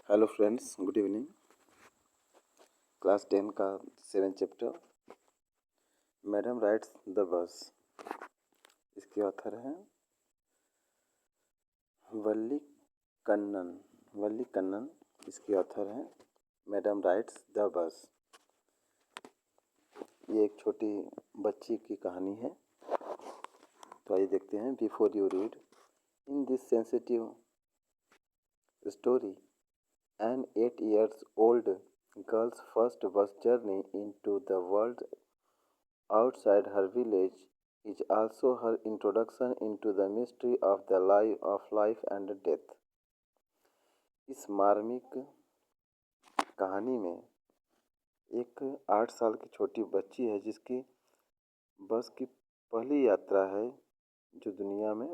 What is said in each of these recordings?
Hello friends, good evening. Class 10 का 7 chapter madam rights the bus. इसके author हैं वल्ली कन्नन। वल्ली कन्नन इसकी ऑथर हैं मैडम राइट्स द बस। ये एक छोटी बच्ची की कहानी है। तो आइए देखते हैं। Before you read in this sensitive story an 8 years old girl's first bus journey into the world outside her village is also her introduction into the mystery of the life and death. इस मार्मिक कहानी में एक 8 साल की छोटी बच्ची है जिसकी बस की पहली यात्रा है जो दुनिया में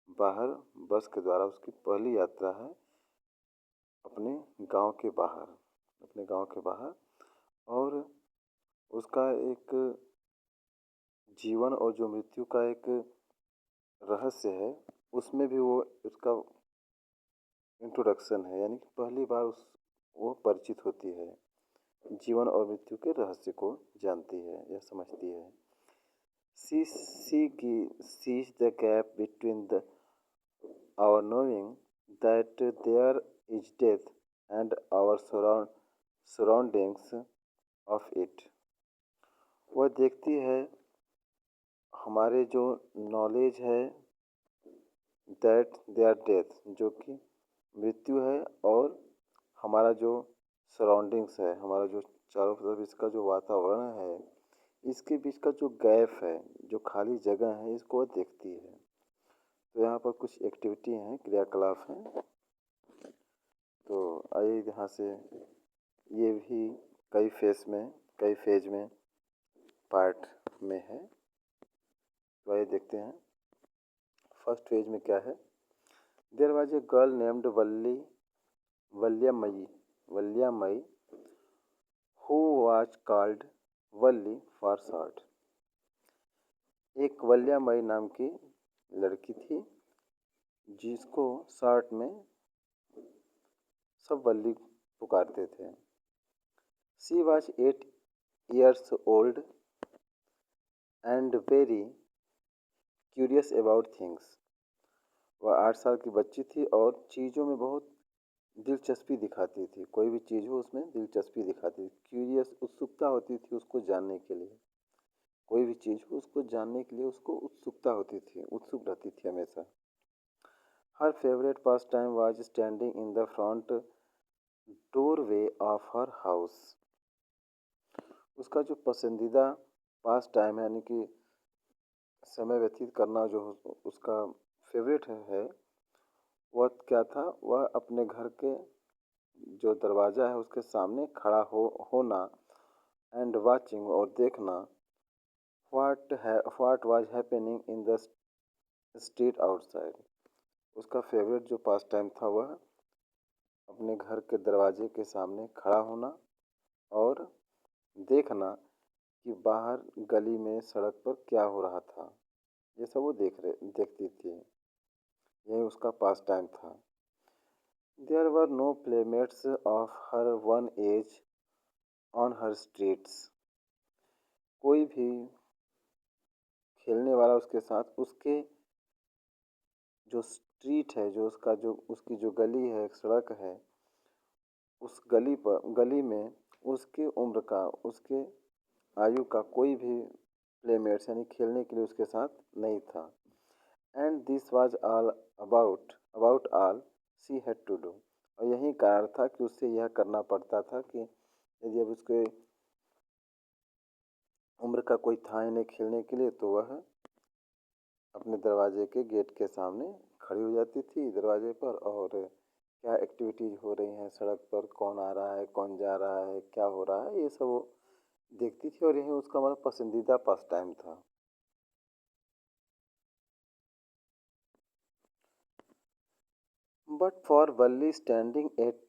बाहर बस के द्वारा उसकी पहली यात्रा है अपने गांव के बाहर। और उसका एक जीवन और जो मृत्यु का एक रहस्य है उसमें भी वो उसका इंट्रोडक्शन है, यानी कि पहली बार वो परिचित होती है, जीवन और मृत्यु के रहस्य को जानती है या समझती है। sees the gap between our knowing that there is death and our surroundings of it। वह देखती है हमारे जो नॉलेज है दैट देयर डेथ, जो कि मृत्यु है, और हमारा जो सराउंडिंग्स है, हमारा जो चारों तरफ इसका जो वातावरण है, इसके बीच का जो गैप है, जो खाली जगह है, इसको देखती है। तो यहाँ पर कुछ एक्टिविटी हैं, क्रियाकलाप हैं। तो आइए यहाँ से ये भी कई फेज में पार्ट में है। तो आइए देखते हैं फर्स्ट फेज में क्या है। There was a girl named Valliammai who was called Valli for short. एक वल्यामई नाम की लड़की थी जिसको शॉर्ट में सब वल्ली पुकारते थे। She was 8 years old and very curious about things. वह 8 साल की बच्ची थी और चीज़ों में बहुत दिलचस्पी दिखाती थी। कोई भी चीज़ हो उसमें दिलचस्पी दिखाती थी। क्यूरियस, उत्सुकता होती थी उसको जानने के लिए। कोई भी चीज़ हो उसको जानने के लिए उसको उत्सुकता होती थी, उत्सुक रहती थी हमेशा। हर favourite pass time was standing in the front doorway of her house. उसका जो पसंदीदा पास टाइम है, यानी कि समय व्यतीत करना, जो उसका फेवरेट है, वह क्या था? वह अपने घर के जो दरवाज़ा है उसके सामने खड़ा होना एंड वाचिंग, और देखना what was happening in the street outside. उसका फेवरेट जो पास टाइम था वह अपने घर के दरवाजे के सामने खड़ा होना और देखना कि बाहर गली में, सड़क पर क्या हो रहा था। ये सब वो देखती थी। यही उसका पास टाइम था। There were no playmates of her own age on her streets. कोई भी खेलने वाला उसके साथ उसके जो स्ट्रीट है, जो उसकी जो गली है, सड़क है, उस गली में उसके उम्र का, उसके आयु का कोई भी प्लेमेट्स यानी खेलने के लिए उसके साथ नहीं था। And this was all about all she had to do. और यही कारण था कि उससे यह करना पड़ता था कि यदि अब उसके उम्र का कोई था ही नहीं खेलने के लिए, तो वह अपने दरवाजे के गेट के सामने खड़ी हो जाती थी, दरवाजे पर, और क्या एक्टिविटीज़ हो रही हैं सड़क पर, कौन आ रहा है, कौन जा रहा है, क्या हो रहा है, ये सब वो देखती थी। और यही उसका मतलब पसंदीदा पास टाइम था। But for Valli standing at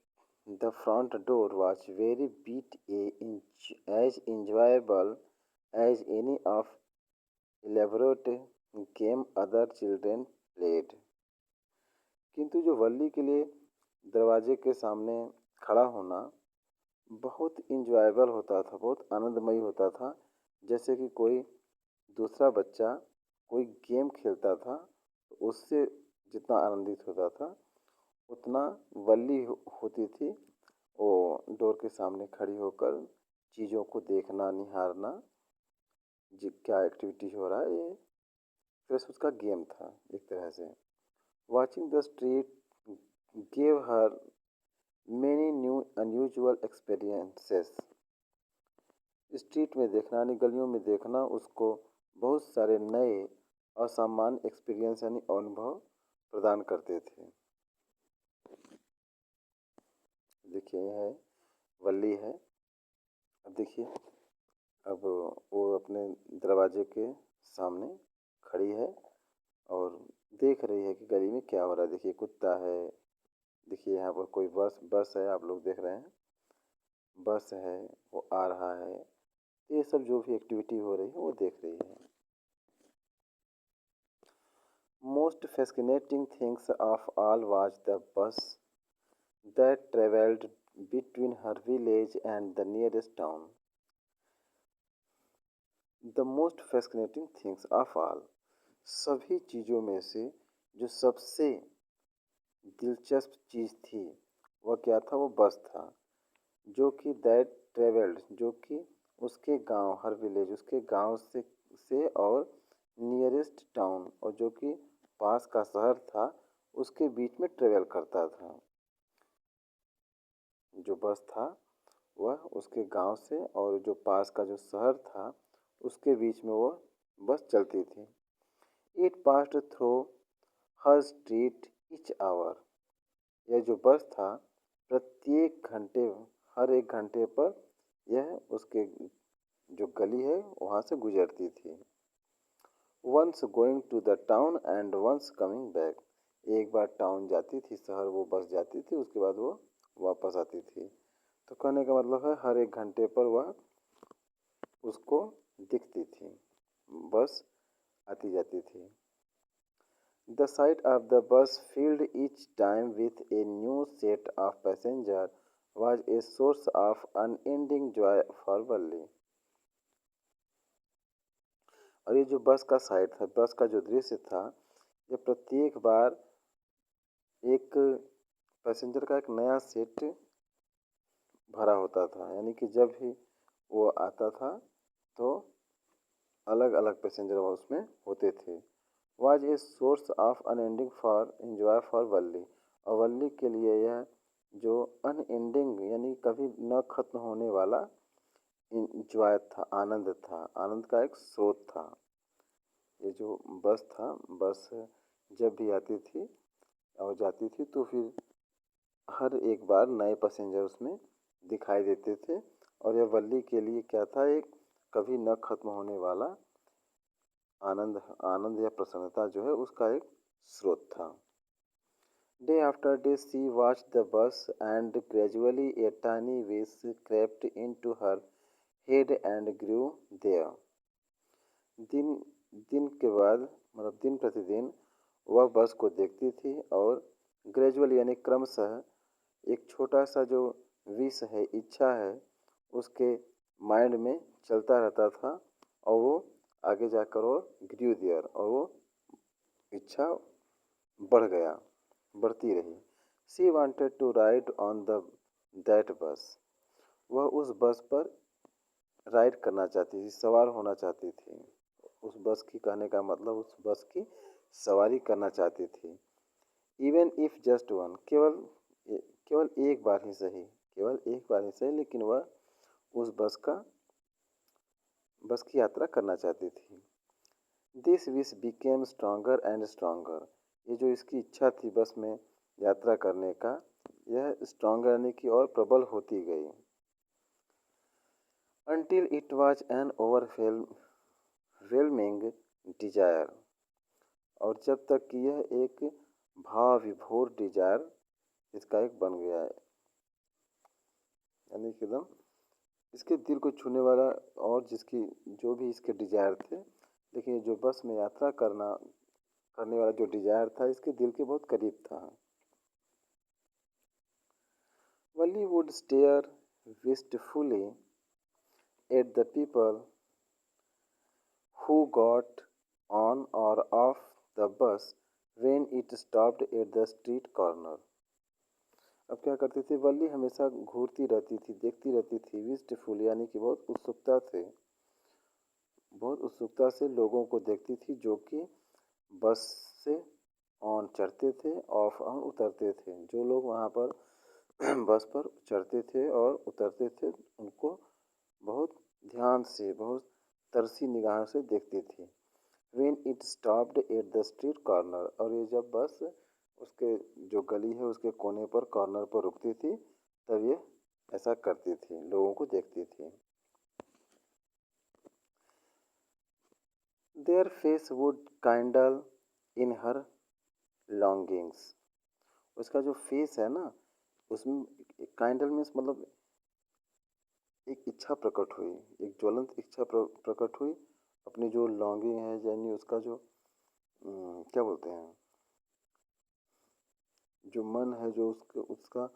the front door was very bit as enjoyable as any of elaborate game other children played। किंतु जो वल्ली के लिए दरवाजे के सामने खड़ा होना बहुत इंजॉयबल होता था, बहुत आनंदमयी होता था। जैसे कि कोई दूसरा बच्चा कोई गेम खेलता था, तो उससे जितना आनंदित होता था, उतना वल्ली होती थी वो डोर के सामने खड़ी होकर चीज़ों को देखना, निहारना, जी क्या एक्टिविटी हो रहा है, ये बस उसका गेम था एक तरह से। Watching the street gave her many new unusual experiences. Street में देखना यानी गलियों में देखना उसको बहुत सारे नए असामान्य एक्सपीरियंस यानी अनुभव प्रदान करते थे। देखिए यह है वल्ली है। अब देखिए, अब वो अपने दरवाजे के सामने खड़ी है और देख रही है कि गली में क्या हो रहा है। देखिए कुत्ता है, देखिए यहाँ पर कोई बस बस है, आप लोग देख रहे हैं बस है, वो आ रहा है। ये सब जो भी एक्टिविटी हो रही है वो देख रही है। Most fascinating things of all was the bus that travelled between her village and the nearest town. The most fascinating things of all, सभी चीज़ों में से जो सबसे दिलचस्प चीज़ थी वह क्या था, वो बस था। जो कि दैट ट्रेवल्ड, जो कि उसके गांव, हर विलेज उसके गांव से और नियरेस्ट टाउन, और जो कि पास का शहर था उसके बीच में ट्रेवल करता था। जो बस था वह उसके गांव से और जो पास का जो शहर था उसके बीच में वो बस चलती थी। It passed through her street each hour. यह जो बस था प्रत्येक घंटे, हर एक घंटे पर यह उसके जो गली है वहाँ से गुजरती थी। Once going to the town and once coming back. एक बार टाउन जाती थी, शहर वो बस जाती थी, उसके बाद वो वापस आती थी। तो कहने का मतलब है हर एक घंटे पर वह उसको दिखती थी, बस आती जाती थी। The sight of the bus filled each time with a new set of passengers was a source of unending joy for Valli. और ये जो बस का साइड था, बस का जो दृश्य था, ये प्रत्येक बार एक पैसेंजर का एक नया सेट भरा होता था। यानी कि जब भी वो आता था तो अलग अलग पैसेंजर उसमें होते थे। Was a source of unending for enjoy for Valli. और वल्ली के लिए यह जो अनएंडिंग यानी कभी न खत्म होने वाला इंजॉय था, आनंद था, आनंद का एक स्रोत था। ये जो बस था, बस जब भी आती थी और जाती थी तो फिर हर एक बार नए पैसेंजर उसमें दिखाई देते थे। और यह वल्ली के लिए क्या था, एक कभी न खत्म होने वाला आनंद, आनंद या प्रसन्नता जो है उसका एक स्रोत था। Day after day she watched the bus and gradually a tiny wish crept into her head and grew there. दिन दिन के बाद मतलब दिन प्रतिदिन वह बस को देखती थी और ग्रेजुअली यानी क्रमशः एक छोटा सा जो विश है, इच्छा है, उसके माइंड में चलता रहता था और वो आगे जाकर वो ग्रीव देयर, और वो इच्छा बढ़ गया, बढ़ती रही। She wanted to ride on the that bus. वह उस बस पर राइड करना चाहती थी, सवार होना चाहती थी। उस बस की, कहने का मतलब उस बस की सवारी करना चाहती थी। इवन इफ जस्ट वन, केवल केवल एक बार ही सही, केवल एक बार ही सही, लेकिन वह उस बस की यात्रा करना चाहती थी। This wish became stronger and stronger. ये जो इसकी इच्छा थी बस में यात्रा करने का, यह स्ट्रॉन्गर यानी कि और प्रबल होती गई। Until it was an overwhelming desire. और जब तक कि यह एक भाव विभोर डिजायर इसका एक बन गया है, यानी कि एकदम इसके दिल को छूने वाला, और जिसकी जो भी इसके डिजायर थे। लेकिन जो बस में यात्रा करने वाला जो डिजायर था इसके दिल के बहुत करीब था। Valli would stare wistfully at the people who got on or off the bus when it stopped at the street corner। अब क्या करती थी वल्ली, हमेशा घूरती रहती थी, देखती रहती थी, विस्टफुल यानी कि बहुत उत्सुकता से लोगों को देखती थी जो कि बस से ऑन चढ़ते थे, ऑफ ऑन उतरते थे। जो लोग वहाँ पर बस पर चढ़ते थे और उतरते थे उनको बहुत ध्यान से, बहुत तरसी निगाह से देखती थी। When it stopped at the street corner, और ये जब बस उसके जो गली है उसके कोने पर, कॉर्नर पर रुकती थी, तब ये ऐसा करती थी, लोगों को देखती थी। Their face would kindle in her longings। उसका जो फेस है ना, उसमें काइंडल मीन्स मतलब एक इच्छा प्रकट हुई, एक ज्वलंत इच्छा प्रकट हुई अपनी जो लॉन्गिंग है, यानी उसका जो क्या बोलते हैं, जो मन है, जो उसका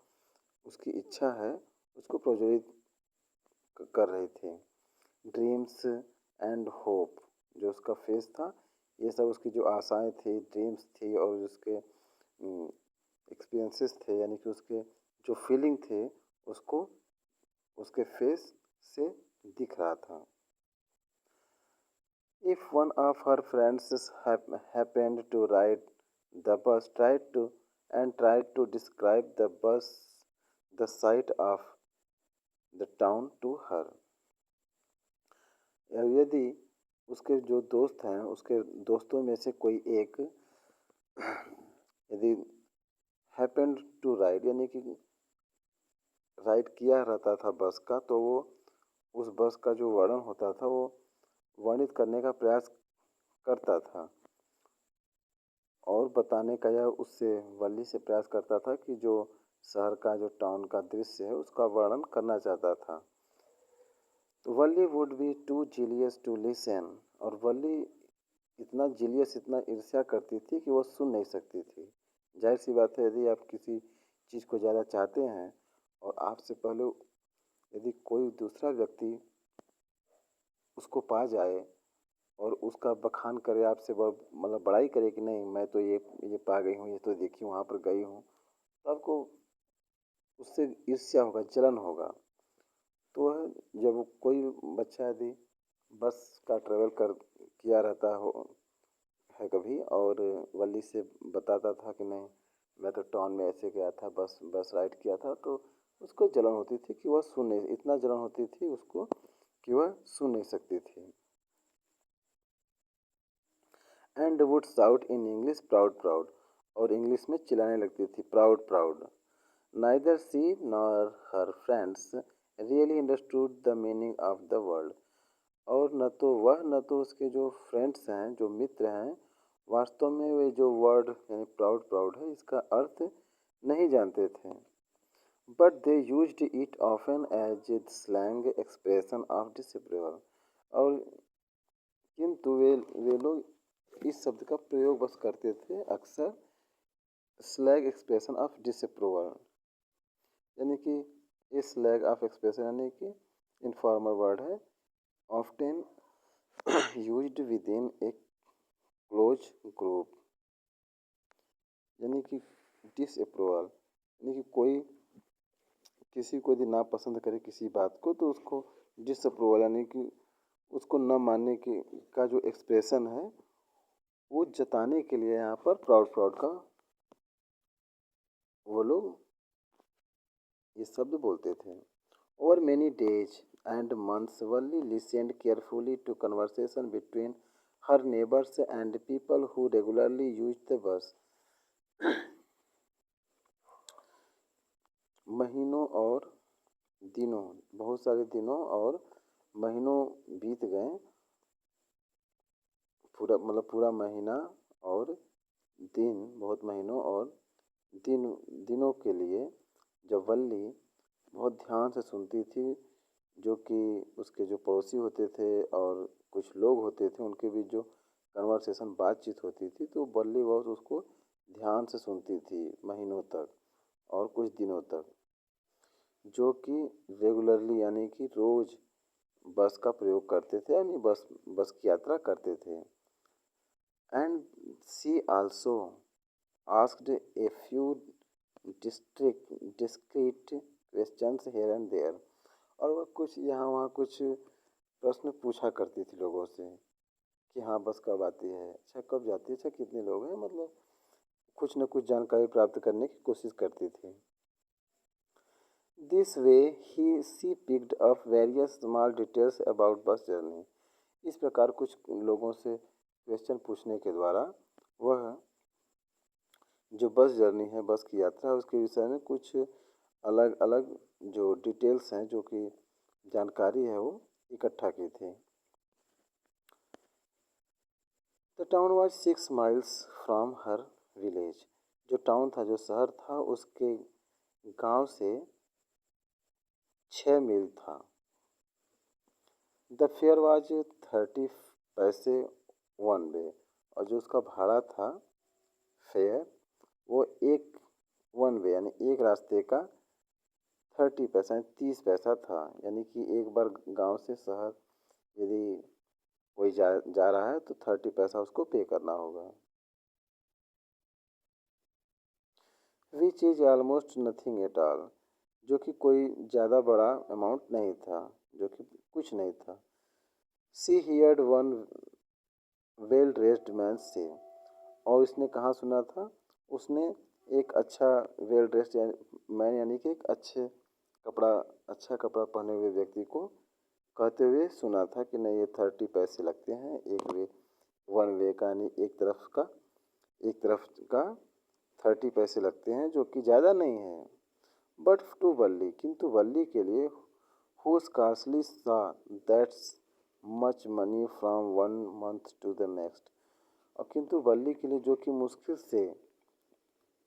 उसकी इच्छा है, उसको प्रज्वलित कर रहे थे। ड्रीम्स एंड होप, जो उसका फेस था, ये सब उसकी जो आशाएं थी, ड्रीम्स थी, और उसके एक्सपीरियंसेस थे, यानी कि उसके जो फीलिंग थे, उसको उसके फेस से दिख रहा था। If one of her friends happened to ride the bus, tried to describe the sight of the town to her। यदि उसके जो दोस्त हैं, उसके दोस्तों में से कोई एक यदि हैपेंड टू राइड यानी कि राइड किया रहता था बस का, तो वो उस बस का जो वर्णन होता था वो वर्णित करने का प्रयास करता था, और बताने का या उससे वल्ली से प्रयास करता था कि जो शहर का, जो टाउन का दृश्य है, उसका वर्णन करना चाहता था। तो Valli would be too jealous to listen, और वल्ली इतना जीलियस, इतना ईर्ष्या करती थी कि वो सुन नहीं सकती थी। जाहिर सी बात है, यदि आप किसी चीज़ को ज़्यादा चाहते हैं और आपसे पहले यदि कोई दूसरा व्यक्ति उसको पा जाए और उसका बखान करे, आपसे मतलब बड़ाई करे कि नहीं मैं तो ये पा गई हूँ, ये तो देखी, वहाँ पर गई हूँ, तो आपको उससे ईर्ष्या होगा, जलन होगा। तो वह जब कोई बच्चा यदि बस का ट्रेवल कर किया रहता हो है कभी, और वल्ली से बताता था कि नहीं मैं तो टाउन में ऐसे गया था, बस राइड किया था, तो उसको जलन होती थी कि वह सुन नहीं, इतना जलन होती थी उसको कि वह सुन नहीं सकती थी। And would shout in English proud proud, और इंग्लिश में चिल्लाने लगती थी proud proud. Neither she nor her friends really understood the meaning of the word, और न तो वह, न तो उसके जो फ्रेंड्स हैं, जो मित्र हैं, वास्तव में वे जो वर्ड यानी प्राउड प्राउड है इसका अर्थ नहीं जानते थे। But they used it often as a slang expression of disapproval, और किंतु वे लोग इस शब्द का प्रयोग बस करते थे अक्सर स्लैग एक्सप्रेशन ऑफ डिसअप्रूवल, यानी कि इस स्लैग ऑफ एक्सप्रेशन यानी कि इनफॉर्मल वर्ड है, often used with in A close group, यानी कि डिसअप्रूवल यानी कि कोई किसी को यदि नापसंद करे किसी बात को, तो उसको डिसअप्रूवल यानी कि उसको न मानने की का जो एक्सप्रेशन है वो जताने के लिए यहाँ पर प्राउड प्राउड का वो लोग ये शब्द बोलते थे। Over many days and months Valli listened carefully to conversation between her neighbours and people who regularly use the bus. महीनों और दिनों, बहुत सारे दिनों और महीनों बीत गए, पूरा महीना और दिन, बहुत महीनों और दिनों के लिए जब वल्ली बहुत ध्यान से सुनती थी, जो कि उसके जो पड़ोसी होते थे और कुछ लोग होते थे उनके बीच जो कन्वर्सेशन बातचीत होती थी तो बल्ली बहुत उसको ध्यान से सुनती थी महीनों तक और कुछ दिनों तक, जो कि रेगुलरली यानी कि रोज़ बस का प्रयोग करते थे, यानी बस बस की यात्रा करते थे। And she also asked a few discreet questions here and there, और वह कुछ यहाँ वहाँ कुछ प्रश्न पूछा करती थी लोगों से कि हाँ बस कब आती है, अच्छा कब जाती है, अच्छा कितने लोग हैं, मतलब कुछ न कुछ जानकारी प्राप्त करने की कोशिश करती थी। This way she picked up various small details about bus journey. इस प्रकार कुछ लोगों से क्वेश्चन पूछने के द्वारा वह जो बस जर्नी है, बस की यात्रा है, उसके विषय में कुछ अलग अलग जो डिटेल्स हैं, जो कि जानकारी है, वो इकट्ठा की थी। The town was 6 miles from her village. जो टाउन था, जो शहर था, उसके गांव से 6 मील था। द फेयर वॉज 30 पैसे 1 वे, और जो उसका भाड़ा था फेयर, वो एक 1 वे यानी एक रास्ते का 30 पैसा 30 पैसा था। यानी कि एक बार गांव से शहर यदि कोई जा रहा है तो 30 पैसा उसको पे करना होगा। Which is almost nothing at all, जो कि कोई ज़्यादा बड़ा अमाउंट नहीं था, जो कि कुछ नहीं था। She heard one well dressed man से, और उसने कहाँ सुना था, उसने एक अच्छा वेल ड्रेस्ड मैन यानी कि एक कपड़ा अच्छा कपड़ा पहने हुए व्यक्ति को कहते हुए सुना था कि नहीं, ये 30 पैसे लगते हैं एक वे 1 वे का, यानी एक तरफ का 30 पैसे लगते हैं, जो कि ज़्यादा नहीं है। बट टू बल्ली, किंतु बल्ली के लिए, who scarcely saw that's much money from 1 month to the next, और किंतु बल्ली के लिए, जो कि मुश्किल से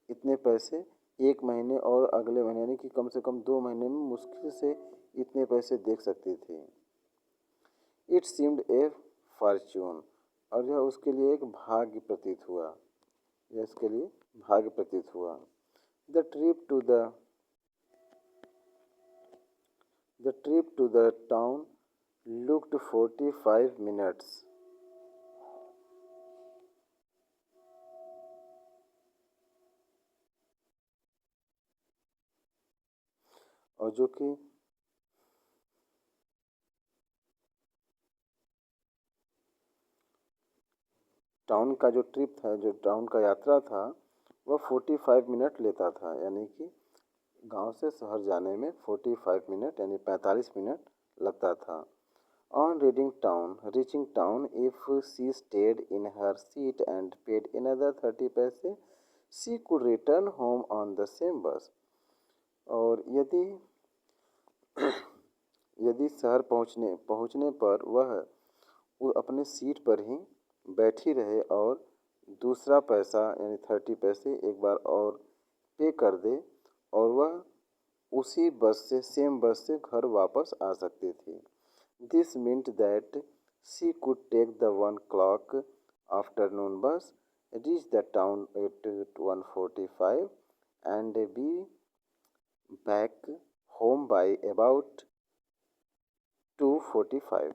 इतने पैसे एक महीने और अगले महीने यानी कि कम से कम 2 महीने में मुश्किल से इतने पैसे देख सकती थी। इट सीम्ड ए फॉर्च्यून, और यह उसके लिए एक भाग्य प्रतीत हुआ, यह इसके लिए भाग्य प्रतीत हुआ। The trip to the the trip to the town looked 45 minutes, और जो कि टाउन का जो ट्रिप था, जो टाउन का यात्रा था, वह 45 मिनट लेता था। यानी कि गांव से शहर जाने में 45 मिनट यानी 45 मिनट लगता था। On reaching town, if she stayed in her seat and paid another 30 पैसे, she could return home on the same bus. और यदि शहर पहुंचने पर वह वो अपने सीट पर ही बैठी रहे और दूसरा पैसा यानी 30 पैसे एक बार और पे कर दे, और वह उसी बस से सेम बस से घर वापस आ सकती थी। This meant that she could take the 1 o'clock afternoon bus, reach the town at 1:45 and be back home by about 2:45।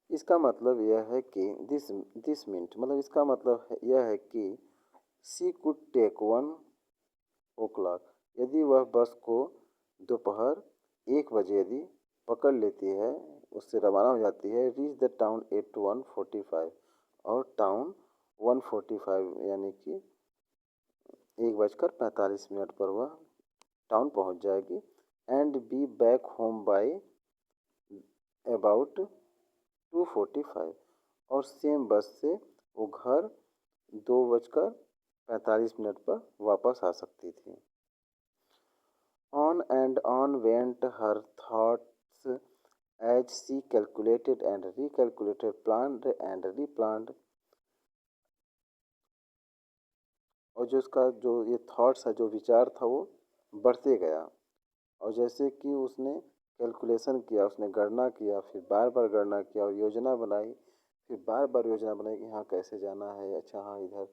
इसका मतलब यह है कि दिस मीन्ट मतलब इसका मतलब यह है कि सी कुड टेक 1 o'clock, यदि वह बस को दोपहर 1 बजे यदि पकड़ लेती है, उससे रवाना हो जाती है, रीच द टाउन एट 1:45, और टाउन 1:45 यानी कि 1:45 पर वह टाउन पहुंच जाएगी, and be back home by about 2:45, और सेम बस से वो घर 2:45 पर वापस आ सकती थी। On and on went her thoughts as she calculated and recalculated, planned and replanned, और जो उसका जो ये थॉट्स है, जो विचार था, वो बढ़ते गया। और जैसे कि उसने कैलकुलेशन किया, उसने गणना किया, फिर बार बार गणना किया और योजना बनाई, फिर बार बार योजना बनाई कि हाँ कैसे जाना है, अच्छा हाँ इधर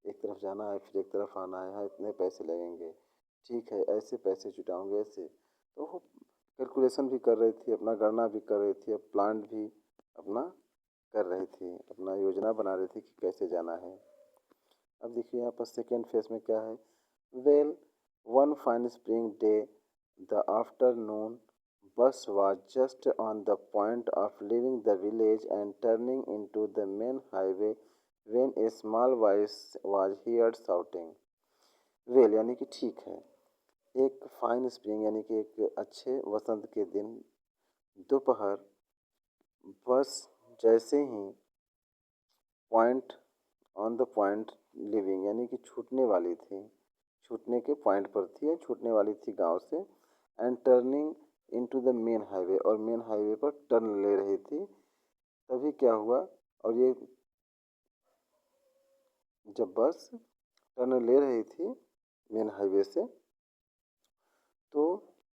एक तरफ जाना है फिर एक तरफ आना है, हाँ इतने पैसे लगेंगे, ठीक है ऐसे पैसे जुटाऊंगे ऐसे। तो वो कैलकुलेशन भी कर रही थी, अपना गणना भी कर रही थी, अब प्लान भी अपना कर रही थी, अपना योजना बना रही थी कि कैसे जाना है। अब देखिए यहाँ पर सेकेंड फेज में क्या है। Well, one fine spring day the afternoon bus was just on the point of leaving the village and turning into the main highway when a small voice was heard shouting. Well यानी कि ठीक है, एक fine spring यानी कि एक अच्छे वसंत के दिन दोपहर बस जैसे ही point on the point leaving यानी कि छूटने वाली थी, छूटने के पॉइंट पर थी या छूटने वाली थी गांव से, and turning into the main highway और मेन हाईवे पर टर्न ले रही थी। तभी क्या हुआ, और ये जब बस टर्न ले रही थी मेन हाईवे से, तो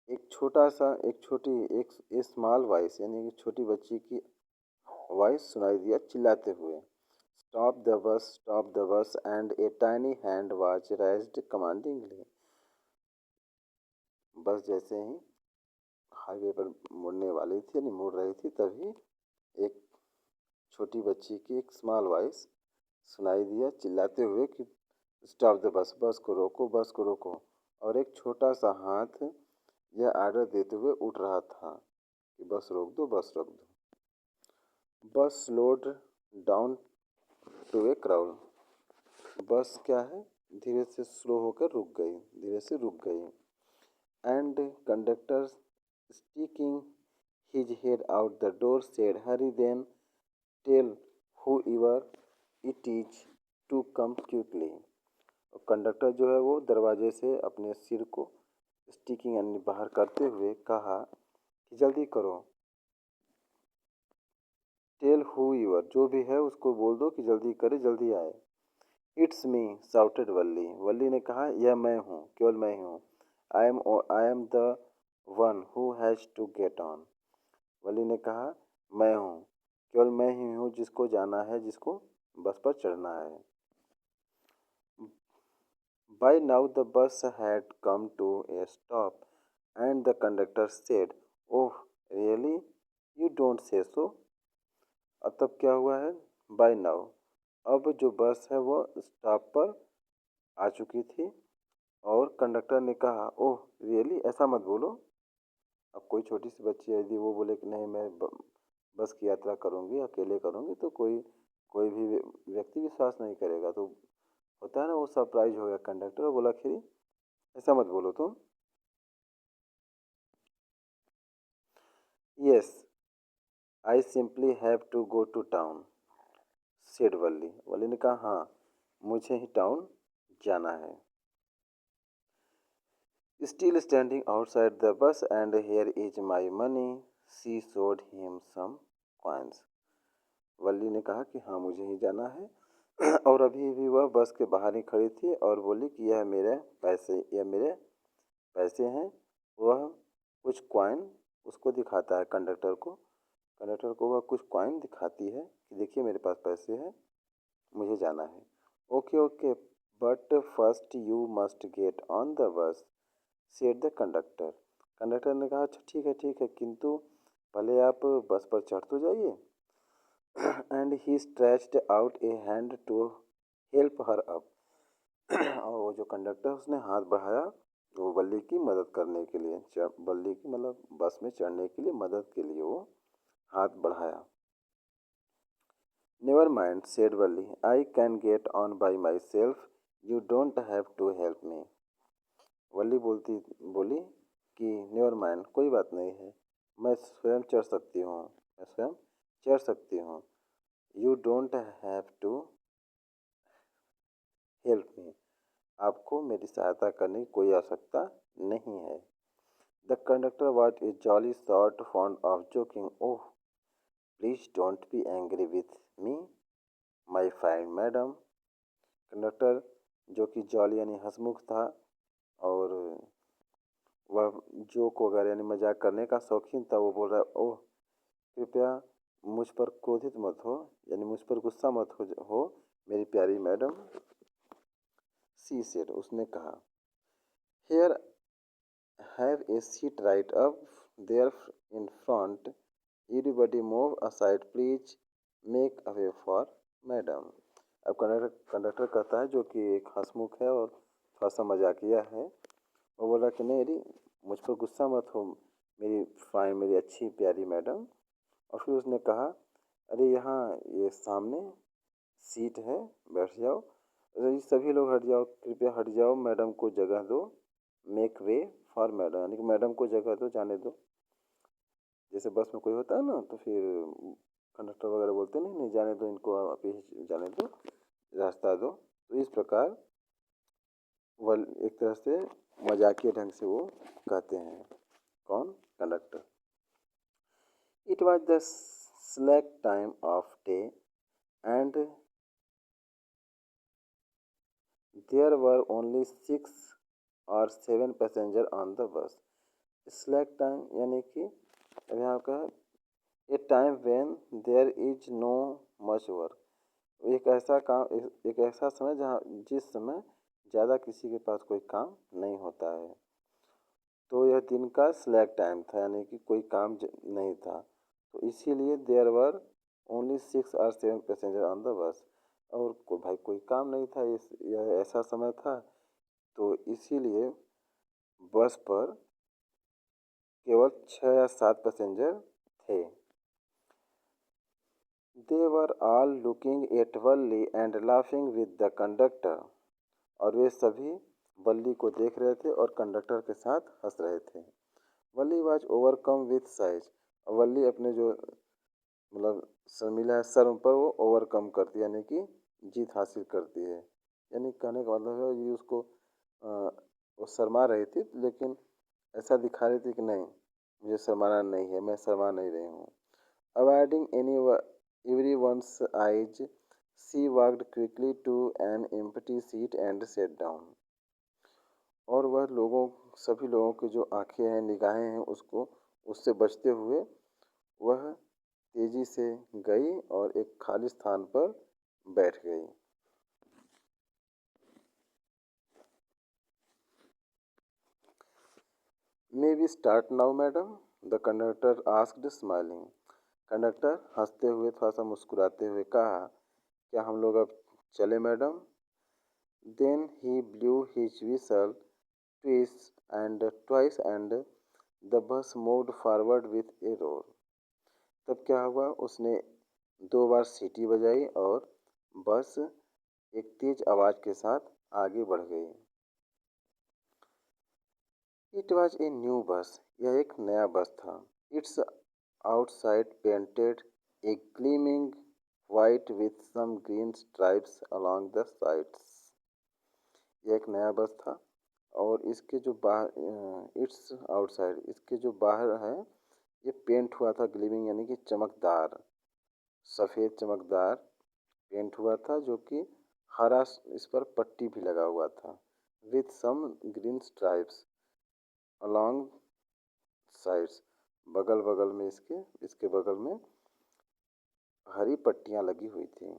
एक छोटा सा एक छोटी एक स्मॉल वॉइस यानी कि छोटी बच्ची की वॉइस सुनाई दिया चिल्लाते हुए, stop the bus and a tiny hand was raised commandingly. Bus जैसे ही हाईवे पर मुड़ने वाली थी यानी मुड़ रही थी, तभी एक छोटी बच्ची की एक स्मॉल वॉइस सुनाई दिया चिल्लाते हुए कि स्टॉप द बस, बस को रोको, बस को रोको। और एक छोटा सा हाथ यह आर्डर देते हुए उठ रहा था कि बस रोक दो, बस रोक दो। Bus slowed down to a crowd, bus क्या है धीरे से स्लो होकर रुक गई, धीरे से रुक गई। And conductor sticking his head out the door said hurry then tell whoever it is to come quickly. Conductor जो है वो दरवाजे से अपने सिर को स्टिकिंग यानी बाहर करते हुए कहा कि जल्दी करो। टेल हु यूर, जो भी है उसको बोल दो कि जल्दी करे, जल्दी आए। इट्स मी साउटेड वल्ली, वल्ली ने कहा यह मैं हूँ, केवल मैं ही हूँ। I am the one who has to get on, Valli ने कहा मैं हूँ, केवल मैं ही हूँ जिसको जाना है, जिसको बस पर चढ़ना है। By now the bus had come to a stop and the conductor said, "Oh, really? You don't say so." अब तब क्या हुआ है, बाय नाउ, अब जो बस है वो स्टॉप पर आ चुकी थी और कंडक्टर ने कहा ओह रियली, ऐसा मत बोलो। अब कोई छोटी सी बच्ची है यदि वो बोले कि नहीं मैं बस की यात्रा करूँगी, अकेले करूँगी, तो कोई कोई भी व्यक्ति विश्वास नहीं करेगा। तो होता है ना, वो सरप्राइज हो गया कंडक्टर, बोला खिरी ऐसा मत बोलो तुम। Yes, I simply have to go to town, said Valli, Valli ने कहा हाँ मुझे ही टाउन जाना है। Still standing outside the bus and here is my money, she showed him some coins. Valli ने कहा कि हाँ मुझे ही जाना है और अभी भी वह बस के बाहर ही खड़ी थी और बोली कि यह मेरे पैसे, यह मेरे पैसे हैं। वह कुछ कॉइन उसको दिखाता है कंडक्टर को, कंडक्टर को वह कुछ कॉइन दिखाती है कि देखिए मेरे पास पैसे हैं, मुझे जाना है। Okay okay, but first you must get on the बस, सेड द कंडक्टर। कंडक्टर ने कहा अच्छा ठीक है, किंतु पहले आप बस पर चढ़ तो जाइए। And he stretched out a hand to help her up. और वो जो कंडक्टर उसने हाथ बढ़ाया वो बल्ली की मदद करने के लिए, बल्ली की मतलब बस में चढ़ने के लिए मदद के लिए वो हाथ बढ़ाया। Never mind said Valli, I can get on by myself, you don't have to help me. Valli बोली कि नेवर माइंड, कोई बात नहीं है, मैं स्वयं चढ़ सकती हूँ, मैं स्वयं चढ़ सकती हूँ। You don't have to help me, आपको मेरी सहायता करने की कोई आवश्यकता नहीं है। The conductor was a jolly sort fond of joking, oh please don't be angry with me my fine madam. Conductor जो कि जॉली यानी हंसमुख था और वह जोक वगैरह यानी मजाक करने का शौकीन था, वो बोल रहा है ओह कृपया मुझ पर क्रोधित मत हो, यानी मुझ पर गुस्सा मत हो मेरी प्यारी मैडम। सी सेड, उसने कहा। Here have a seat right up there in front, everybody move aside please, make away for madam. अब कंडक्टर कहता है, जो कि एक हंसमुख है और थोड़ा सा मजाकिया है, वो बोला कि नहीं अरे मुझ पर गुस्सा मत हो मेरी फाइन, मेरी अच्छी प्यारी मैडम। और फिर उसने कहा, अरे यहाँ ये सामने सीट है, बैठ जाओ। अरे सभी लोग हट जाओ, कृपया हट जाओ, मैडम को जगह दो। मेक वे फॉर मैडम, यानी कि मैडम को जगह दो, जाने दो। जैसे बस में कोई होता है ना, तो फिर कंडक्टर वगैरह बोलते नहीं नहीं जाने दो इनको, आप ही जाने दो, रास्ता दो। तो इस प्रकार वह एक तरह से मजाकिया ढंग से वो कहते हैं। कौन? Conductor. It was the slack time of day and there were only 6 or 7 passenger on the bus. Slack time यानी कि अब यहाँ का a time when there is no much work, एक ऐसा समय जहाँ जिस समय ज़्यादा किसी के पास कोई काम नहीं होता है। तो यह दिन का स्लैक टाइम था, यानी कि कोई काम नहीं था, तो इसीलिए there were only 6 or 7 passenger on the bus. और भाई कोई काम नहीं था, यह ऐसा समय था, तो इसीलिए बस पर केवल 6 या 7 पैसेंजर थे। They were all looking at Valli and laughing with the conductor, और वे सभी वल्ली को देख रहे थे और कंडक्टर के साथ हंस रहे थे। वल्ली वाज ओवरकम विथ साइज, वल्ली अपने जो मतलब शर्मिला है शर्म पर वो ओवरकम करती है, यानी कि जीत हासिल करती है। यानी कहने का मतलब है ये उसको वो शर्मा रही थी, लेकिन ऐसा दिखा रही थी कि नहीं मुझे शर्माना नहीं है, मैं शर्मा नहीं रही हूँ। Avoiding everyone's eyes, she walked quickly to an empty seat and sat down. और वह सभी लोगों की जो आंखें हैं, निगाहें हैं, उसको उससे बचते हुए वह तेजी से गई और एक खाली स्थान पर बैठ गई। May we start now madam, the conductor asked smiling. Conductor हंसते हुए थोड़ा सा मुस्कुराते हुए कहा, क्या हम लोग अब चले मैडम? Then he blew his whistle twice and the bus moved forward with a roar। तब क्या हुआ, उसने 2 बार सीटी बजाई और बस एक तेज आवाज के साथ आगे बढ़ गई। It was a new bus, यह एक नया बस था। Its outside painted a gleaming white with some green stripes along the sides. यह एक नया बस था और इसके जो बाहर इट्स आउटसाइड, इसके जो बाहर है ये पेंट हुआ था ग्लीमिंग, यानी कि चमकदार, सफ़ेद चमकदार पेंट हुआ था, जो कि हरा इस पर पट्टी भी लगा हुआ था। With some green stripes along sides, बगल बगल में इसके बगल में हरी पट्टियाँ लगी हुई थी।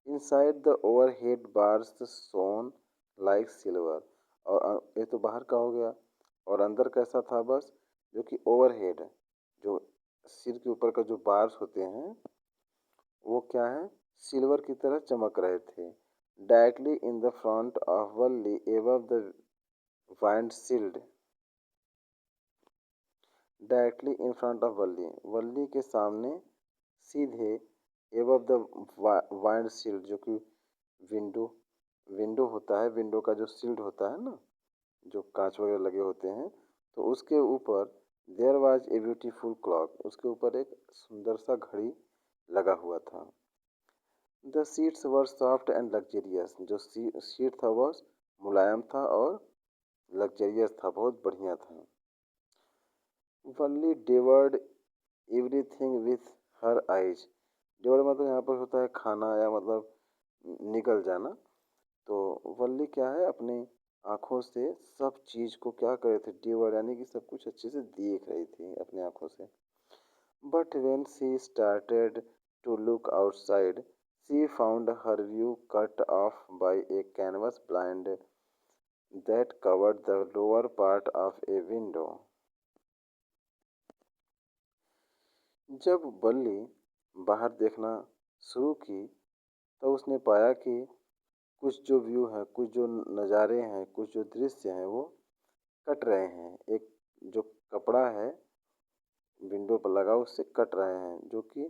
Inside the overhead bars shown like silver, और ये तो बाहर का हो गया, और अंदर कैसा था बस, जो कि ओवरहेड, जो सिर के ऊपर का जो बार्स होते हैं वो क्या है, सिल्वर की तरह चमक रहे थे। Directly in the front of Valli above the windshield, directly in front of Valli, Valli के सामने सीधे एबव द वाइंड शील्ड, जो कि विंडो विंडो होता है, विंडो का जो शील्ड होता है ना, जो कांच वगैरह लगे होते हैं, तो उसके ऊपर there was a beautiful clock, उसके ऊपर एक सुंदर सा घड़ी लगा हुआ था। The seats were soft and luxurious, जो सीट था वह मुलायम था और लग्जरियस था, बहुत बढ़िया था। वल्ली डेवर्ड एवरीथिंग विथ हर आइज, डेवर्ड मतलब यहाँ पर होता है खाना या मतलब निगल जाना, तो वल्ली क्या है अपनी आँखों से सब चीज़ को क्या कर रहे थे, डेवर्ड यानी कि सब कुछ अच्छे से देख रही थी अपनी आँखों से। But when she started to look outside, she found her view cut off by a canvas blind that covered the lower part of a window. जब बल्ली बाहर देखना शुरू की तो उसने पाया कि कुछ जो व्यू है, कुछ जो नज़ारे हैं, कुछ जो दृश्य हैं वो कट रहे हैं। एक जो कपड़ा है विंडो पर लगा उससे कट रहे हैं, जो कि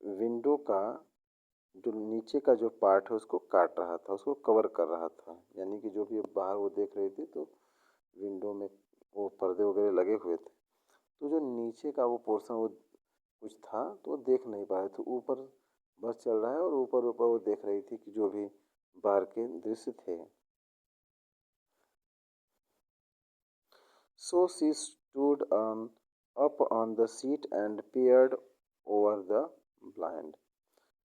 विंडो का जो नीचे का जो पार्ट है उसको काट रहा था, उसको कवर कर रहा था। यानी कि जो भी बाहर वो देख रही थी तो विंडो में वो पर्दे वगैरह लगे हुए थे, तो जो नीचे का वो पोर्शन वो कुछ था तो वो देख नहीं पा रहे थे। ऊपर बस चल रहा है और ऊपर ऊपर वो देख रही थी कि जो भी बाहर के दृश्य थे। So she stood up on the seat and peered over the blind.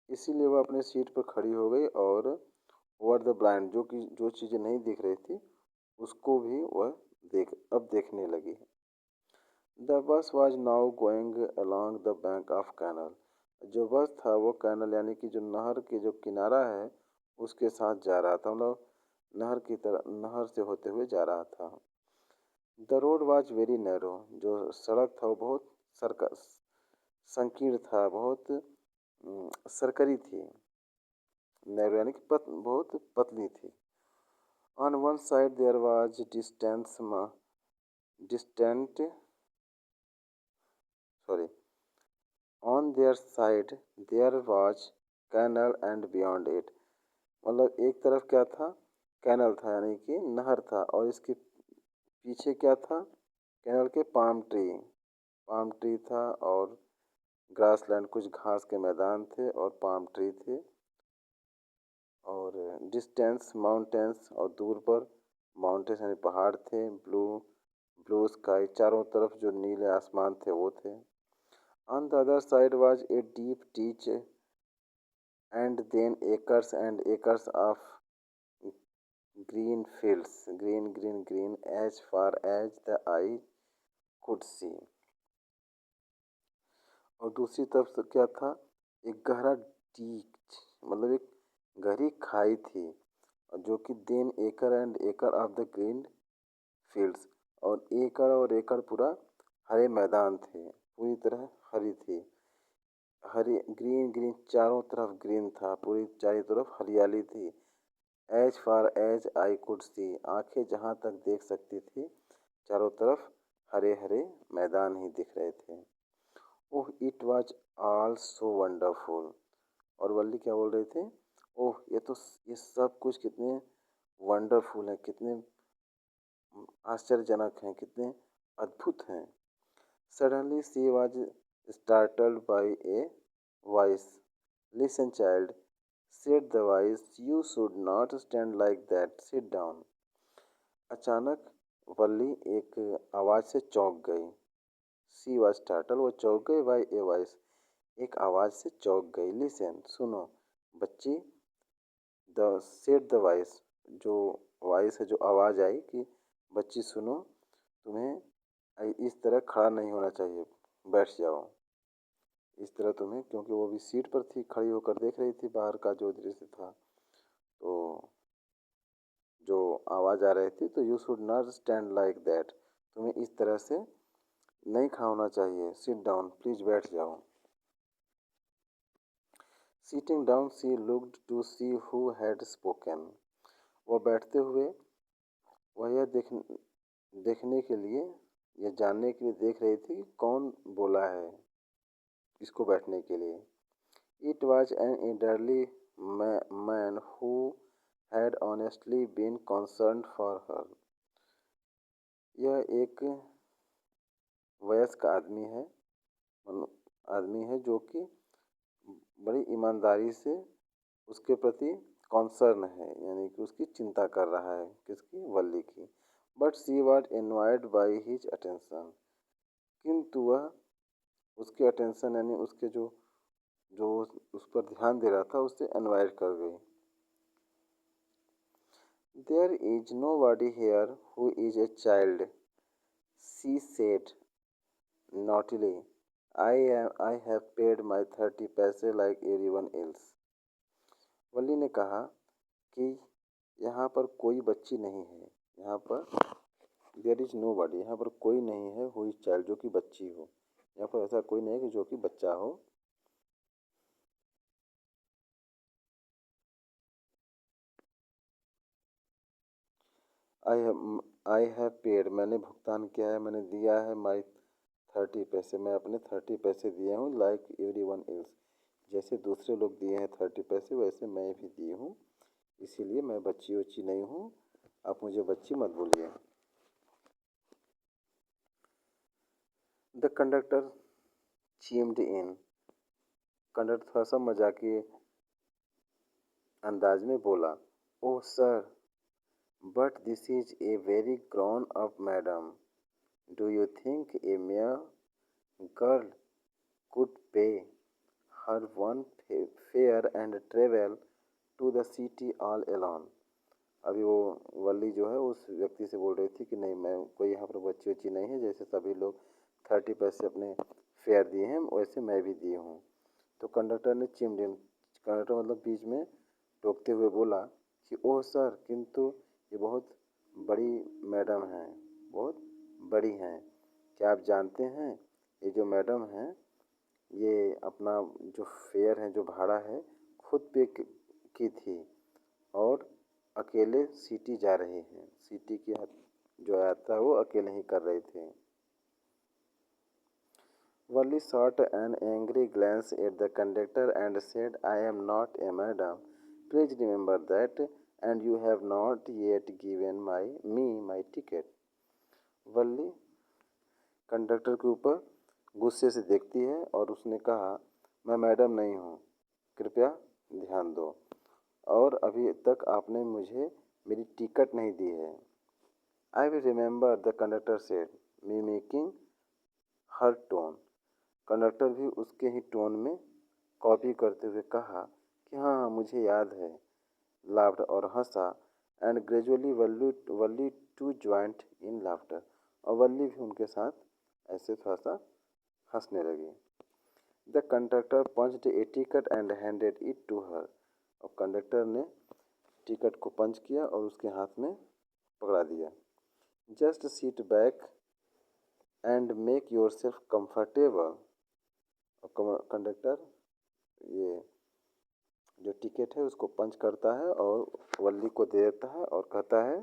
इसीलिए वह अपने सीट पर खड़ी हो गई और ओवर द ब्लाइंड जो चीज़ें नहीं दिख रही थी उसको भी वह अब देखने लगी। The bus was now going along the bank of canal. जो बस था वो कैनल यानी कि जो नहर की जो किनारा है उसके साथ जा रहा था, मतलब नहर से होते हुए जा रहा था। The road was very narrow. जो सड़क था वो बहुत सरक संकीर्ण था, बहुत सरकरी थी। नैरो यानी कि बहुत पतली थी। On one side there was distant sorry on their side there was canal and beyond it. मतलब एक तरफ क्या था, कैनल था यानी कि नहर था, और इसके पीछे क्या था, कैनल के पाम ट्री था, और ग्रासलैंड कुछ घास के मैदान थे और पाम ट्री थे। और डिस्टेंस माउंटेन्स, और दूर पर माउंटेन्स यानी पहाड़ थे। ब्लू स्काई, चारों तरफ जो नीले आसमान थे वो थे। On the other side was a deep ditch and then acres and acres of green fields, green as far as the eye could see. और दूसरी तरफ से क्या था, एक गहरा डीच, मतलब एक गहरी खाई थी, जो कि देन एकड़ एंड एकड़ ऑफ द ग्रीन फील्ड्स, और एकड़ पूरा हरे मैदान थे, पूरी तरह हरी थी। हरी ग्रीन चारों तरफ ग्रीन था, पूरी चारों तरफ हरियाली थी। As far as I could see, आंखें जहाँ तक देख सकती थी चारों तरफ हरे हरे मैदान ही दिख रहे थे। Oh it was all so wonderful. और वल्ली क्या बोल रहे थे, ओह ये सब कुछ कितने वंडरफुल है, कितने आश्चर्यजनक हैं, कितने अद्भुत हैं। Suddenly she was startled by a voice, listen child, said the voice, you should not stand like that, sit down. अचानक वल्ली एक आवाज़ से चौंक गई। सी वॉज startled, वो चौंक गई, बाय ए वॉइस, एक आवाज़ से चौंक गई। लिसन, सुनो, बच्ची, द सेड द वॉइस, जो वॉइस है, जो आवाज़ आई कि बच्ची सुनो, तुम्हें इस तरह खड़ा नहीं होना चाहिए, बैठ जाओ इस तरह तुम्हें, क्योंकि वो भी सीट पर थी, खड़ी होकर देख रही थी बाहर का जो दृश्य था। तो जो आवाज़ आ रही थी, तो you should not stand like that, तुम्हें इस तरह से नहीं खड़ा होना चाहिए, सिट डाउन, प्लीज बैठ जाओ। Sitting down she looked to see who had spoken. वह बैठते हुए वह यह देखने के लिए, यह जानने के लिए देख रही थी कि कौन बोला है इसको बैठने के लिए। It was an elderly man who had honestly been concerned for her. यह एक वयस्क आदमी है जो कि बड़ी ईमानदारी से उसके प्रति कॉन्सर्न है, यानी कि उसकी चिंता कर रहा है, किसकी, वल्ली की। But she was envied by his attention, किंतु वह उसके अटेंशन यानी उसके जो जो उस पर ध्यान दे रहा था उससे एनवायड कर गई। There is nobody here who is a child, she said naughtily, I have paid my 30 पैसे लाइक एवरीवन एल्स। वल्ली ने कहा कि यहाँ पर कोई बच्ची नहीं है, यहाँ पर देयर इज नो बॉडी, यहाँ पर कोई नहीं है हु इज चाइल्ड, जो कि बच्ची हो। यहाँ पर ऐसा कोई नहीं है कि जो कि बच्चा हो। आई हैव पेड, मैंने भुगतान किया है, मैंने दिया है माई 30 पैसे, मैं अपने 30 पैसे दिए हूँ लाइक एवरी वन एल्स, जैसे दूसरे लोग दिए हैं 30 पैसे वैसे मैं भी दी हूँ, इसीलिए मैं बच्ची उच्ची नहीं हूँ, आप मुझे बच्ची मत बोलिए। द कंडक्टर चीम्ड इन, कंडक्टर थोड़ा सा मजाकिया अंदाज में बोला, oh sir, but this is a very grown up madam, do you think A mere girl could pay her one fare and travel to the city all alone? अभी वो वल्ली जो है उस व्यक्ति से बोल रही थी कि नहीं, मैं कोई यहाँ पर बच्ची वच्ची नहीं है, जैसे सभी लोग 30 पैसे अपने फेयर दिए हैं वैसे मैं भी दी हूँ। तो कंडक्टर ने चिम्ड इन, कंडक्टर मतलब बीच में टोकते हुए बोला कि ओह सर, किंतु ये बहुत बड़ी मैडम हैं, बहुत बड़ी हैं, क्या आप जानते हैं ये जो मैडम हैं ये अपना जो फेयर है, जो भाड़ा है, खुद पे की थी और अकेले सिटी जा रहे हैं, सिटी की जो यात्रा वो अकेले ही कर रहे थे। Wally shot an angry glance at the conductor and said, I am not a madam. Please remember that, and you have not yet given me my ticket. Valli conductor के ऊपर गुस्से से देखती है और उसने कहा, मैं मैडम नहीं हूँ, कृपया ध्यान दो, और अभी तक आपने मुझे मेरी टिकट नहीं दी है। I will remember, the conductor said, mimicking her tone. Conductor भी उसके ही टोन में कॉपी करते हुए कहा कि हाँ हाँ मुझे याद है, लाफ्ड और हंसा, and gradually Valli too joined in laughter, और वल्ली भी उनके साथ ऐसे थोड़ा सा हंसने लगी। The conductor punched a ticket and handed it to her, और कंडक्टर ने टिकट को पंच किया और उसके हाथ में पकड़ा दिया। Just seat back and make your self comfortable, और कंडक्टर ये जो टिकट है उसको पंच करता है और वल्ली को दे देता है और कहता है,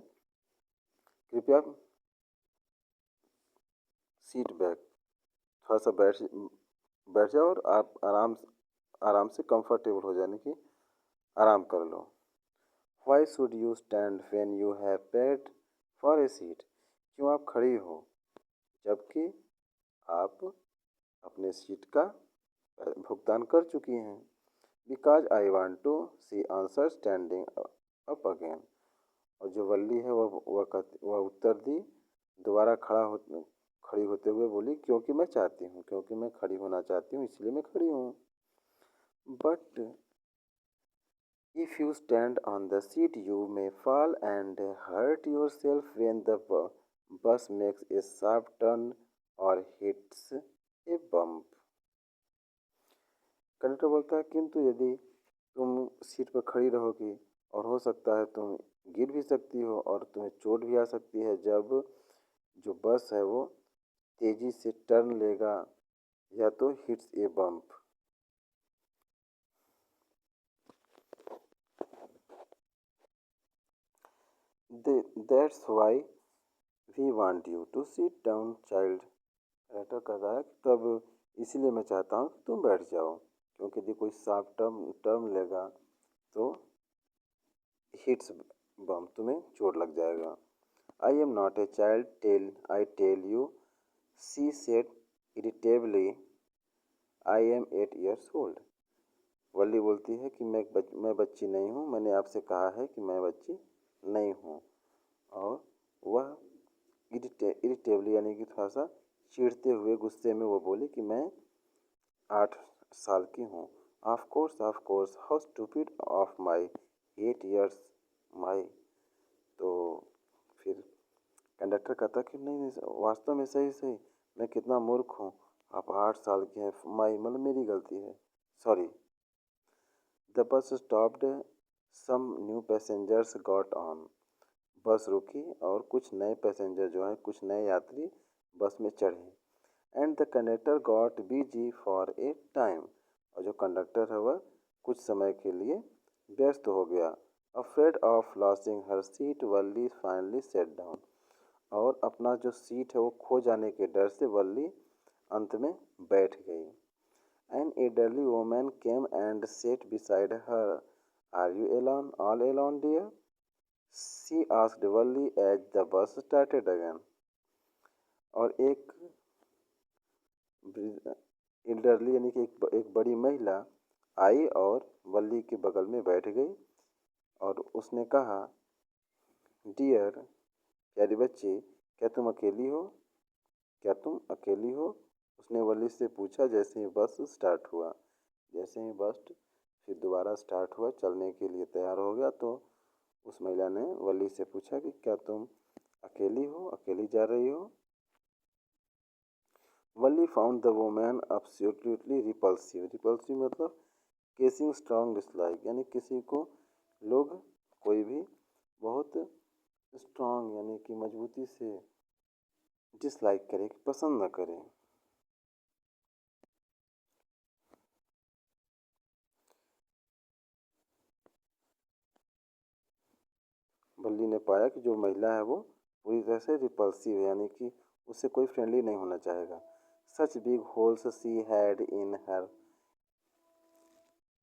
कृपया सीट बैक, थोड़ा सा बैठ जाओ और आप आराम से कंफर्टेबल हो जाने की आराम कर लो। Why should you stand when you have paid for a seat, क्यों आप खड़ी हो जबकि आप अपने सीट का भुगतान कर चुकी हैं। Because I want to see answer standing up again, और जो वल्ली है वह उत्तर दी, दोबारा खड़ी होते हुए बोली, क्योंकि मैं चाहती हूँ, क्योंकि मैं खड़ी होना चाहती हूँ इसलिए मैं खड़ी हूँ। But if you stand on the seat you may fall and hurt yourself when the bus makes a sharp turn or hits a bump. Conductor बोलता है, किंतु यदि तुम सीट पर खड़ी रहोगी और हो सकता है तुम गिर भी सकती हो और तुम्हें चोट भी आ सकती है जब जो बस है वो तेज़ी से टर्न लेगा या तो hits a bump. That's why we want you to sit down child, writer कह रहा है कि तब इसीलिए मैं चाहता हूँ कि तुम बैठ जाओ, क्योंकि यदि कोई सांप टर्म लेगा तो हिट्स बम, तुम्हें चोट लग जाएगा। I am not a child, I tell you, she said irritably, I am 8 years old. Valli बोलती है कि मैं बच्ची नहीं हूँ, मैंने आपसे कहा है कि मैं बच्ची नहीं हूँ, और वह इरिटेबली यानी कि थोड़ा सा चिढ़ते हुए गुस्से में वो बोली कि मैं 8 साल की हूँ। Of course how stupid of my 8 years माई। तो फिर कंडक्टर कहता कि नहीं नहीं वास्तव में सही सही, मैं कितना मूर्ख हूँ, आप 8 साल के हैं। माई मतलब मेरी गलती है, sorry. The bus stopped, some new passengers got on. Bus रुकी और कुछ नए पैसेंजर जो हैं, कुछ नए यात्री बस में चढ़े। And the conductor got busy for a time. और जो कंडक्टर है वह कुछ समय के लिए व्यस्त हो गया। Afraid of losing her seat Valli finally set down. और अपना जो सीट है वो खो जाने के डर से वल्ली अंत में बैठ गई। An elderly woman came and sat beside her. Are you alone, all alone, dear? She asked Valli as the bus started again. और एक elderly यानी कि एक बड़ी महिला आई और वल्ली के बगल में बैठ गई और उसने कहा, डियर प्यारी बच्ची, क्या तुम अकेली हो? क्या तुम अकेली हो? उसने वली से पूछा जैसे ही बस स्टार्ट हुआ। जैसे ही बस फिर दोबारा स्टार्ट हुआ, चलने के लिए तैयार हो गया, तो उस महिला ने वली से पूछा कि क्या तुम अकेली हो, अकेली जा रही हो? Valli found the woman absolutely repulsive. Repulsive मतलब केसिंग स्ट्रांग डिसलाइक, यानी किसी को लोग कोई भी बहुत स्ट्रांग यानी कि मजबूती से डिसलाइक करे, पसंद न करे। वल्ली ने पाया कि जो महिला है वो पूरी तरह से रिपल्सिव है, यानी कि उससे कोई फ्रेंडली नहीं होना चाहेगा। Such big holes she had in her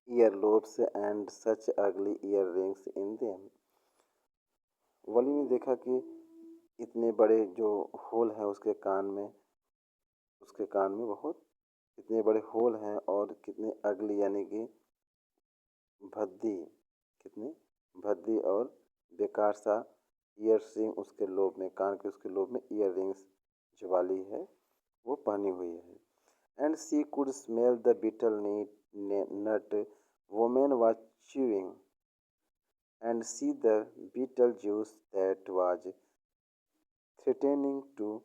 year lobes and such अगली ईयर रिंग्स इन देम। वली ने देखा कि इतने बड़े जो होल हैं उसके कान में बहुत इतने बड़े होल हैं और कितने अगली यानी कि भद्दी, कितनी भद्दी और बेकार सा ईयर रिंग उसके लोब में, कान के उसके लोब में ईयर रिंग्स जो वाली है वो पहनी हुई है। And she could smell the betel nut woman was chewing and see the betel juice that was threatening to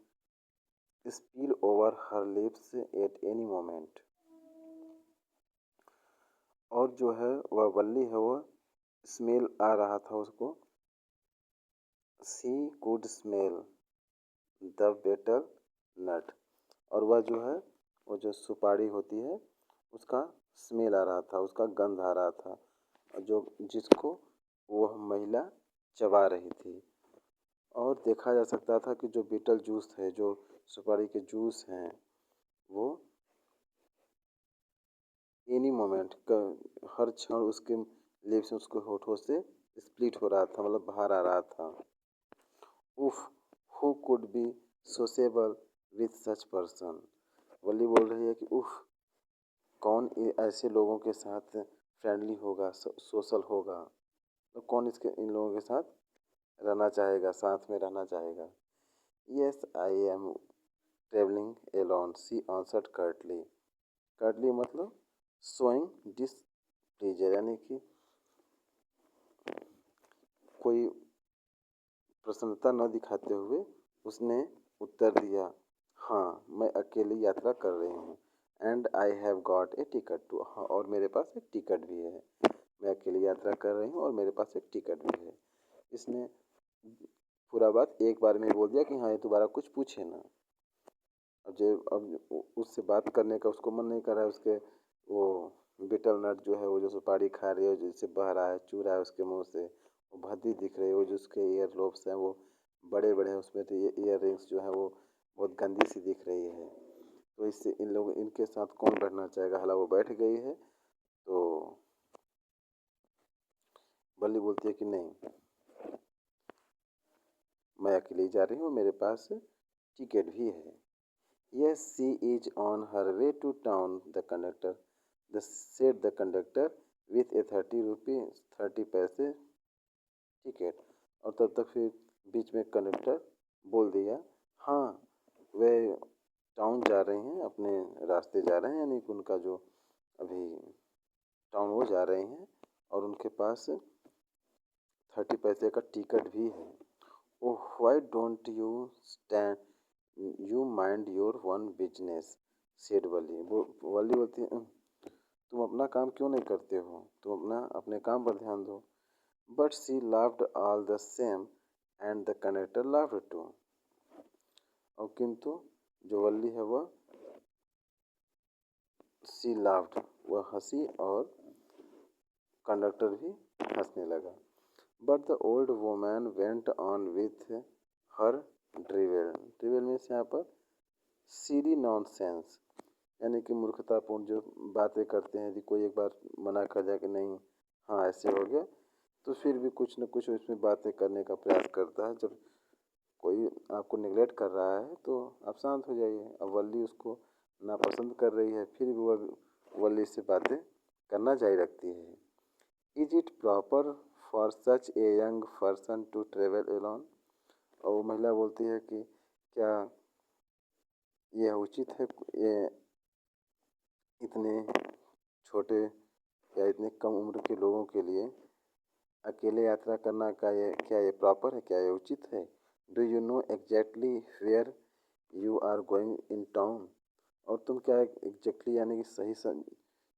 spill over her lips at any moment. और जो है वह वल्ली है वह स्मेल आ रहा था उसको। सी कुड स्मेल द बेटल नट, और वह जो है वो जो सुपारी होती है उसका स्मेल आ रहा था, उसका गंध आ रहा था, जो जिसको वह महिला चबा रही थी। और देखा जा सकता था कि जो बीटल जूस है, जो सुपारी के जूस हैं, वो एनी मोमेंट हर क्षण उसके लिप्स उसके होठों से स्प्लिट हो रहा था, मतलब बाहर आ रहा था। उफ, who could be sociable with such person. Valli बोल रही है कि उफ, कौन ऐसे लोगों के साथ फ्रेंडली होगा, सोशल होगा, तो कौन इन लोगों के साथ रहना चाहेगा, साथ में रहना चाहेगा। Yes I am travelling alone, she answered curtly. Curtly मतलब शोइंग डिसप्लीजर, यानी कि कोई प्रसन्नता न दिखाते हुए उसने उत्तर दिया, हाँ मैं अकेली यात्रा कर रही हूँ। And I have got a ticket too, हाँ और मेरे पास एक टिकट भी है। मैं अकेली यात्रा कर रही हूँ और मेरे पास एक टिकट भी है। इसने पूरा बात एक बार में बोल दिया कि हाँ ये दोबारा कुछ पूछे ना। अब उससे बात करने का उसको मन नहीं कर रहा है। उसके वो बिटल नट जो है, वो जो सुपारी खा रही है, जिससे बह रहा है, चू रहा है उसके मुंह से, वो भद्दी दिख रही है। वो जो उसके ईयर लोब्स हैं वो बड़े बड़े हैं, उसमें तो ये ईयर रिंग्स जो है वो बहुत गंदी सी दिख रही है। तो इससे इनके साथ कौन बैठना चाहेगा। हालांकि वो बैठ गई है तो बल्ली बोलती है कि नहीं, मैं अकेली जा रही हूँ, मेरे पास टिकट भी है। Yes she is on her way to town the conductor said the conductor with a 30 पैसे टिकट। और तब तक फिर बीच में कंडक्टर बोल दिया, हाँ वे टाउन जा रहे हैं, अपने रास्ते जा रहे हैं, यानी कि उनका जो अभी टाउन वो जा रहे हैं और उनके पास 30 पैसे का टिकट भी है। Oh why don't you stand you mind your own business, said Valli. वो वली बोलती है, तुम अपना काम क्यों नहीं करते हो, तुम अपने काम पर ध्यान दो। But she laughed all the same and the conductor laughed too. और किंतु जो वल्ली है वह सी लाफ्ड, वह हंसी और कंडक्टर भी हंसने लगा। But the old woman went on with her drivel. Drivel means यहाँ पर सीरी नॉनसेंस, यानी कि मूर्खतापूर्ण जो बातें करते हैं। यदि कोई एक बार मना कर जाए कि नहीं, हाँ ऐसे हो गया, तो फिर भी कुछ न कुछ उसमें बातें करने का प्रयास करता है। जब कोई आपको निगलेक्ट कर रहा है तो आप शांत हो जाइए। अब वल्ली उसको नापसंद कर रही है, फिर भी वह वल्ली से बातें करना जारी रखती है। Is it proper for such a young person to travel alone. और वो महिला बोलती है कि क्या यह उचित है, ये इतने छोटे या इतने कम उम्र के लोगों के लिए अकेले यात्रा करना का ये क्या ये प्रॉपर है, क्या ये उचित है। Do you know exactly where you are going in town. और तुम क्या एग्जैक्टली यानी कि सही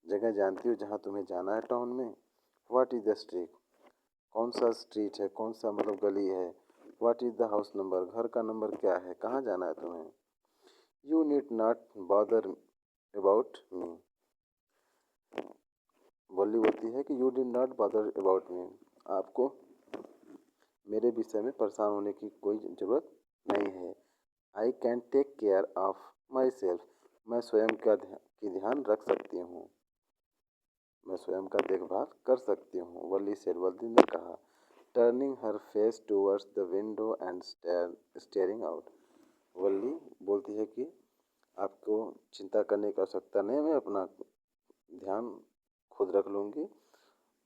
जगह जानती हो जहाँ तुम्हें जाना है टाउन में। व्हाट इज़ द स्ट्रीट, कौन सा स्ट्रीट है, कौन सा मतलब गली है। What is the house number, घर का नंबर क्या है, कहाँ जाना है तुम्हें। You need not bother about me. बोली होती है कि you did not bother about me, आपको मेरे विषय में परेशान होने की कोई ज़रूरत नहीं है। I can take care of myself, मैं स्वयं की ध्यान रख सकती हूँ, मैं स्वयं का देखभाल कर सकती हूँ, वली शेरवल्दी ने कहा। Turning her face towards the window and staring out. Valli बोलती है कि आपको चिंता करने की आवश्यकता नहीं, मैं अपना ध्यान खुद रख लूँगी।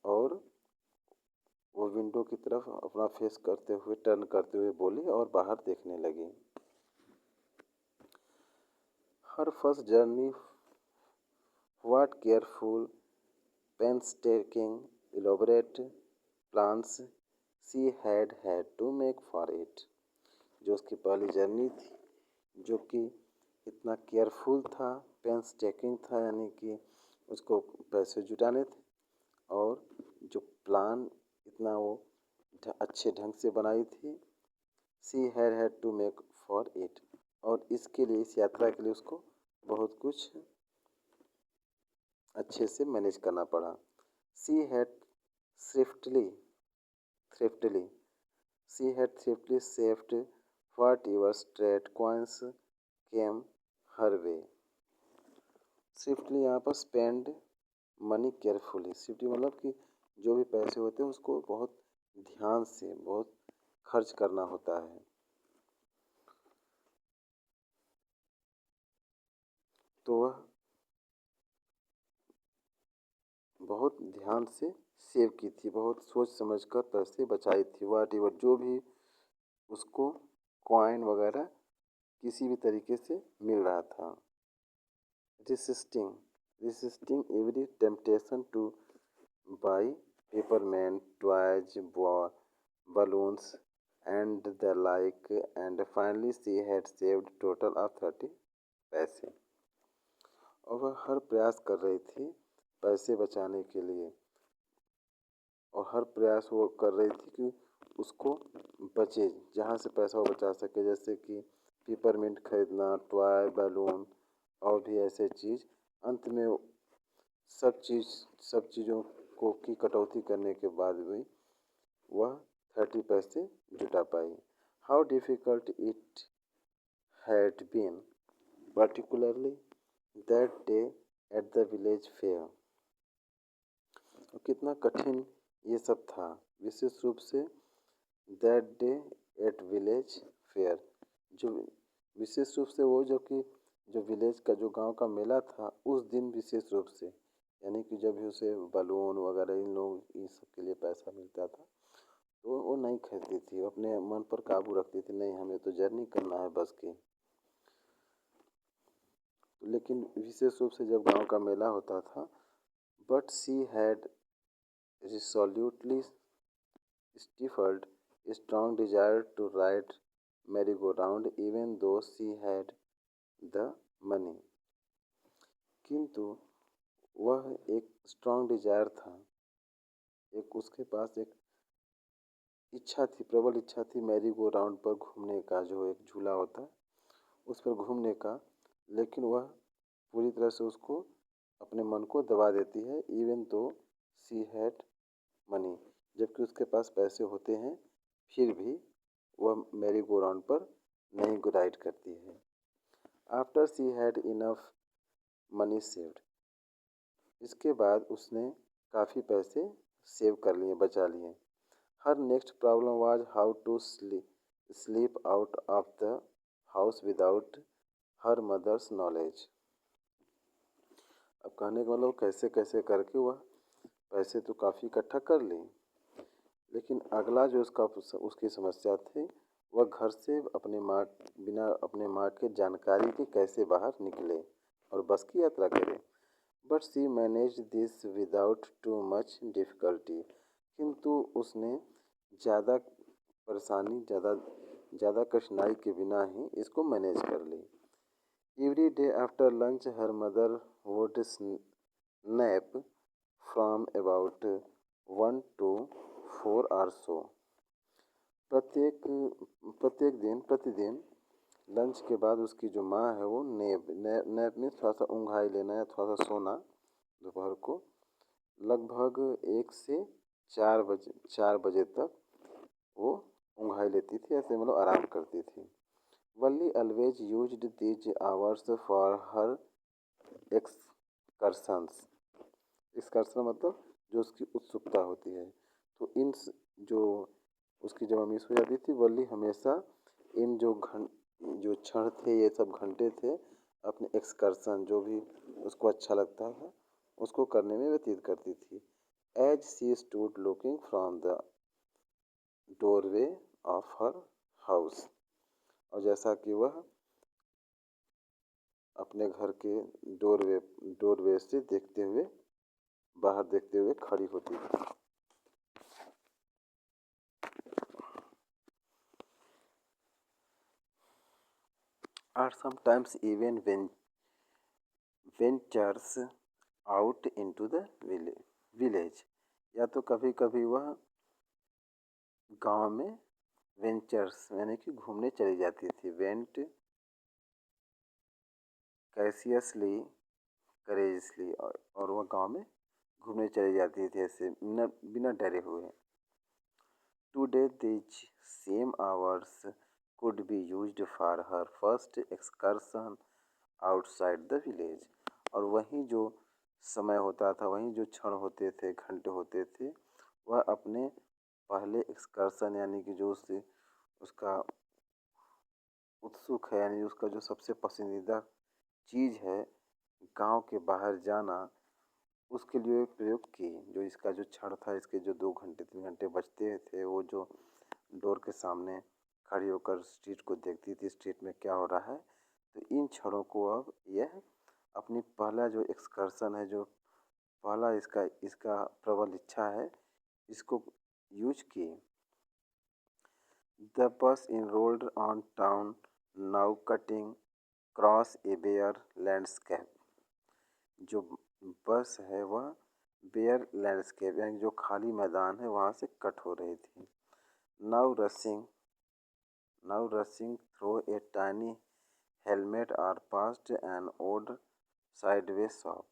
और वो विंडो की तरफ अपना फेस करते हुए, टर्न करते हुए बोली और बाहर देखने लगी। Her first journey, what careful painstaking elaborate plans she had to make for it। जो उसकी पहली जर्नी थी, जो कि इतना केयरफुल था, पेंसटेकिंग था, यानी कि उसको पैसे जुटाने थे, और जो प्लान इतना वो अच्छे ढंग से बनाई थी। She had to make for it, और इसके लिए, इस यात्रा के लिए उसको बहुत कुछ अच्छे से मैनेज करना पड़ा। She had thriftily thriftily she had thriftily saved whatever stray coins came her way। thriftily यहाँ पर स्पेंड मनी केयरफुली, थ्रिफ्टी मतलब कि जो भी पैसे होते हैं उसको बहुत ध्यान से, बहुत खर्च करना होता है। तो वह बहुत ध्यान से सेव की थी, बहुत सोच समझ कर पैसे बचाई थी। वाट एवर जो भी उसको कॉइन वगैरह किसी भी तरीके से मिल रहा था। resisting every temptation to buy peppermint toys, balloons and the like, and finally she had saved total of 30 पैसे। और वह हर प्रयास कर रही थी पैसे बचाने के लिए, और हर प्रयास वो कर रही थी कि उसको बचे, जहाँ से पैसा वो बचा सके, जैसे कि पेपरमिंट खरीदना, टॉय, बैलून और भी ऐसे चीज़। अंत में सब चीज़ों को की कटौती करने के बाद भी वह 30 पैसे जुटा पाई। How difficult it had been particularly that day at the village fair। कितना कठिन ये सब था, विशेष रूप say that day at village fair, जो विशेष रूप से वो जो कि जो विलेज का जो गांव का मेला था उस दिन विशेष रूप से, यानी कि जब भी उसे बलून वगैरह इन लोग इन सब के लिए पैसा मिलता था तो वो नहीं खरीदती थी, वो अपने मन पर काबू रखती थी, नहीं हमें तो जर्नी करना है बस की। लेकिन विशेष रूप से जब गांव का मेला होता था, but she had resolutely stifled a strong desire to ride merry-go-round even though she had the money। किंतु वह एक स्ट्रांग डिजायर था, एक उसके पास एक इच्छा थी, प्रबल इच्छा थी मैरी गो राउंड पर घूमने का, जो एक झूला होता है उस पर घूमने का। लेकिन वह पूरी तरह से उसको अपने मन को दबा देती है, इवन तो सी हैड मनी, जबकि उसके पास पैसे होते हैं फिर भी वह मैरी गो राउंड पर नहीं राइड करती है। After she had enough money saved, इसके बाद उसने काफ़ी पैसे सेव कर लिए, बचा लिए। Her next problem was how to slip out of the house without her mother's knowledge. अब कहने का मतलब कैसे कैसे करके वह पैसे तो काफ़ी इकट्ठा कर ली, लेकिन अगला जो उसकी समस्या थी, वह घर से अपने माँ बिना अपने माँ के जानकारी के कैसे बाहर निकले और बस की यात्रा करें। But she manage this without too much difficulty, किंतु उसने ज़्यादा परेशानी ज़्यादा कठिनाई के बिना ही इसको मैनेज कर ली। Every day after lunch her mother would nap from about 1 to 4 or so। प्रत्येक प्रतिदिन लंच के बाद उसकी जो माँ है वो नैप में थोड़ा सा ऊँघाई लेना या थोड़ा सा सोना दोपहर को लगभग 1 से 4 बजे तक वो ऊँघाई लेती थी, ऐसे मतलब आराम करती थी। Valli always used these hours for her excursions. Excursion मतलब जो उसकी उत्सुकता होती है। तो जो उसकी जब मम्मी सो जाती थी, वल्ली हमेशा इन जो क्षण थे, ये सब घंटे थे, अपने एक्सकर्शन जो भी उसको अच्छा लगता था उसको करने में व्यतीत करती थी। As she stood looking from the doorway of her house, और जैसा कि वह अपने घर के डोरवे से देखते हुए बाहर देखते हुए खड़ी होती थी। और sometimes even ventures out into the village, या तो कभी कभी वह गांव में वेंचर्स यानी कि घूमने चली जाती थी। वेंट कैसियसली करेजसली, और वह गांव में घूमने चली जाती थी ऐसे बिना डरे हुए। Today these same hours could be used for her first excursion outside the village। और वहीं जो समय होता था, वहीं जो क्षण होते थे, घंटे होते थे, वह अपने पहले एक्सकर्शन यानी कि जो उसका उत्सुक है, यानी उसका जो सबसे पसंदीदा चीज़ है गांव के बाहर जाना, उसके लिए प्रयोग की। जो इसका जो क्षण था, इसके जो 2 घंटे 3 घंटे बचते थे, वो जो डोर के सामने खड़ी होकर स्ट्रीट को देखती थी, स्ट्रीट में क्या हो रहा है, तो इन क्षणों को अब यह अपनी पहला जो एक्सकर्शन है, जो पहला इसका प्रबल इच्छा है, इसको यूज की। The bus enrolled on town now cutting cross a bare landscape. जो बस है वह बेयर लैंडस्केप यानी जो खाली मैदान है वहाँ से कट हो रही थी। Now rushing through a tiny हेलमेट or past an old sideway shop.